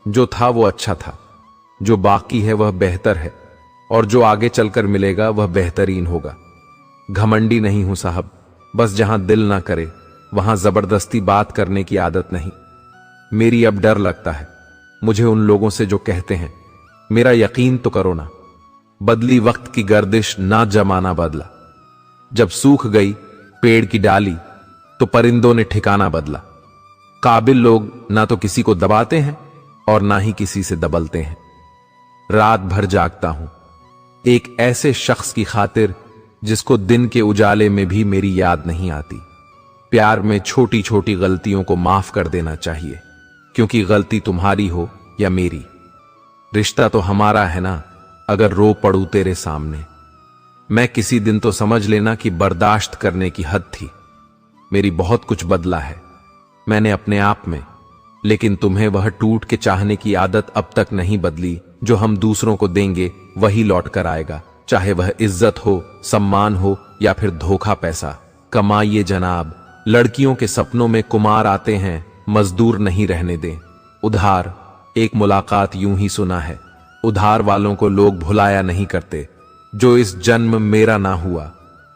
जो था वो अच्छा था, जो बाकी है वह बेहतर है, और जो आगे चलकर मिलेगा वह बेहतरीन होगा। घमंडी नहीं हूं साहब, बस जहां दिल ना करे वहां जबरदस्ती बात करने की आदत नहीं। मेरी अब डर लगता है मुझे उन लोगों से जो कहते हैं मेरा यकीन तो करो ना, बदली वक्त की गर्दिश ना जमाना बदला। जब सूख गई पेड़ की डाली तो परिंदों ने ठिकाना बदला। काबिल लोग ना तो किसी को दबाते हैं और ना ही किसी से दबलते हैं। रात भर जागता हूं एक ऐसे शख्स की खातिर जिसको दिन के उजाले में भी मेरी याद नहीं आती। प्यार में छोटी छोटी गलतियों को माफ कर देना चाहिए, क्योंकि गलती तुम्हारी हो या मेरी, रिश्ता तो हमारा है ना। अगर रो पड़ूं तेरे सामने मैं किसी दिन तो समझ लेना कि बर्दाश्त करने की हद थी। मेरी बहुत कुछ बदला है मैंने अपने आप में, लेकिन तुम्हें वह टूट के चाहने की आदत अब तक नहीं बदली। जो हम दूसरों को देंगे वही लौट कर आएगा, चाहे वह इज्जत हो, सम्मान हो या फिर धोखा पैसा। कमाइए जनाब, लड़कियों के सपनों में कुमार आते हैं, मजदूर नहीं रहने दें। उधार एक मुलाकात यूं ही सुना है, उधार वालों को लोग भुलाया नहीं करते। जो इस जन्म मेरा ना हुआ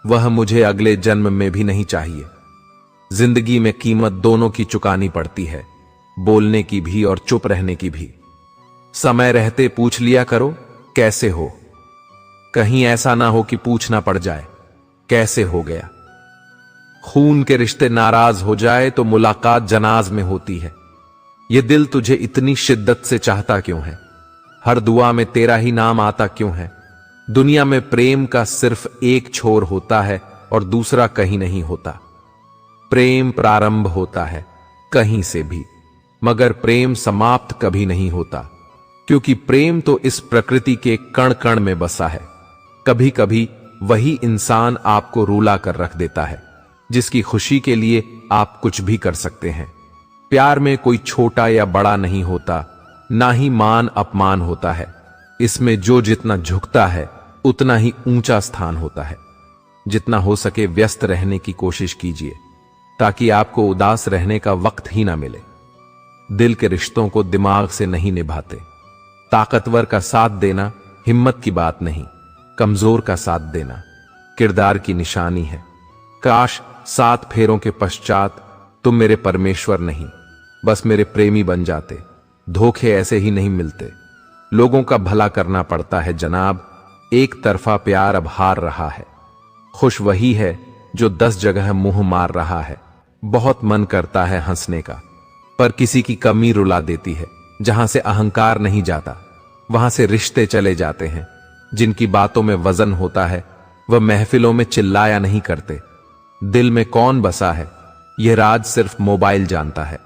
वह मुझे अगले जन्म में भी नहीं चाहिए। जिंदगी में कीमत दोनों की चुकानी पड़ती है, बोलने की भी और चुप रहने की भी। समय रहते पूछ लिया करो कैसे हो, कहीं ऐसा ना हो कि पूछना पड़ जाए कैसे हो गया। खून के रिश्ते नाराज हो जाए तो मुलाकात जनाज में होती है। ये दिल तुझे इतनी शिद्दत से चाहता क्यों है? हर दुआ में तेरा ही नाम आता क्यों है? दुनिया में प्रेम का सिर्फ एक छोर होता है और दूसरा कहीं नहीं होता। प्रेम प्रारंभ होता है कहीं से भी, मगर प्रेम समाप्त कभी नहीं होता, क्योंकि प्रेम तो इस प्रकृति के कण कण में बसा है। कभी कभी वही इंसान आपको रुला कर रख देता है, जिसकी खुशी के लिए आप कुछ भी कर सकते हैं। प्यार में कोई छोटा या बड़ा नहीं होता, ना ही मान अपमान होता है। इसमें जो जितना झुकता है उतना ही ऊंचा स्थान होता है। जितना हो सके व्यस्त रहने की कोशिश कीजिए, ताकि आपको उदास रहने का वक्त ही ना मिले। दिल के रिश्तों को दिमाग से नहीं निभाते। ताकतवर का साथ देना हिम्मत की बात नहीं, कमजोर का साथ देना किरदार की निशानी है। काश 7 फेरों के पश्चात तुम मेरे परमेश्वर नहीं, बस मेरे प्रेमी बन जाते। धोखे ऐसे ही नहीं मिलते, लोगों का भला करना पड़ता है जनाब। एक तरफा प्यार अब हार रहा है। खुश वही है जो 10 जगह मुंह मार रहा है। बहुत मन करता है हंसने का, पर किसी की कमी रुला देती है। जहां से अहंकार नहीं जाता वहां से रिश्ते चले जाते हैं। जिनकी बातों में वजन होता है वह महफिलों में चिल्लाया नहीं करते। दिल में कौन बसा है यह राज सिर्फ मोबाइल जानता है।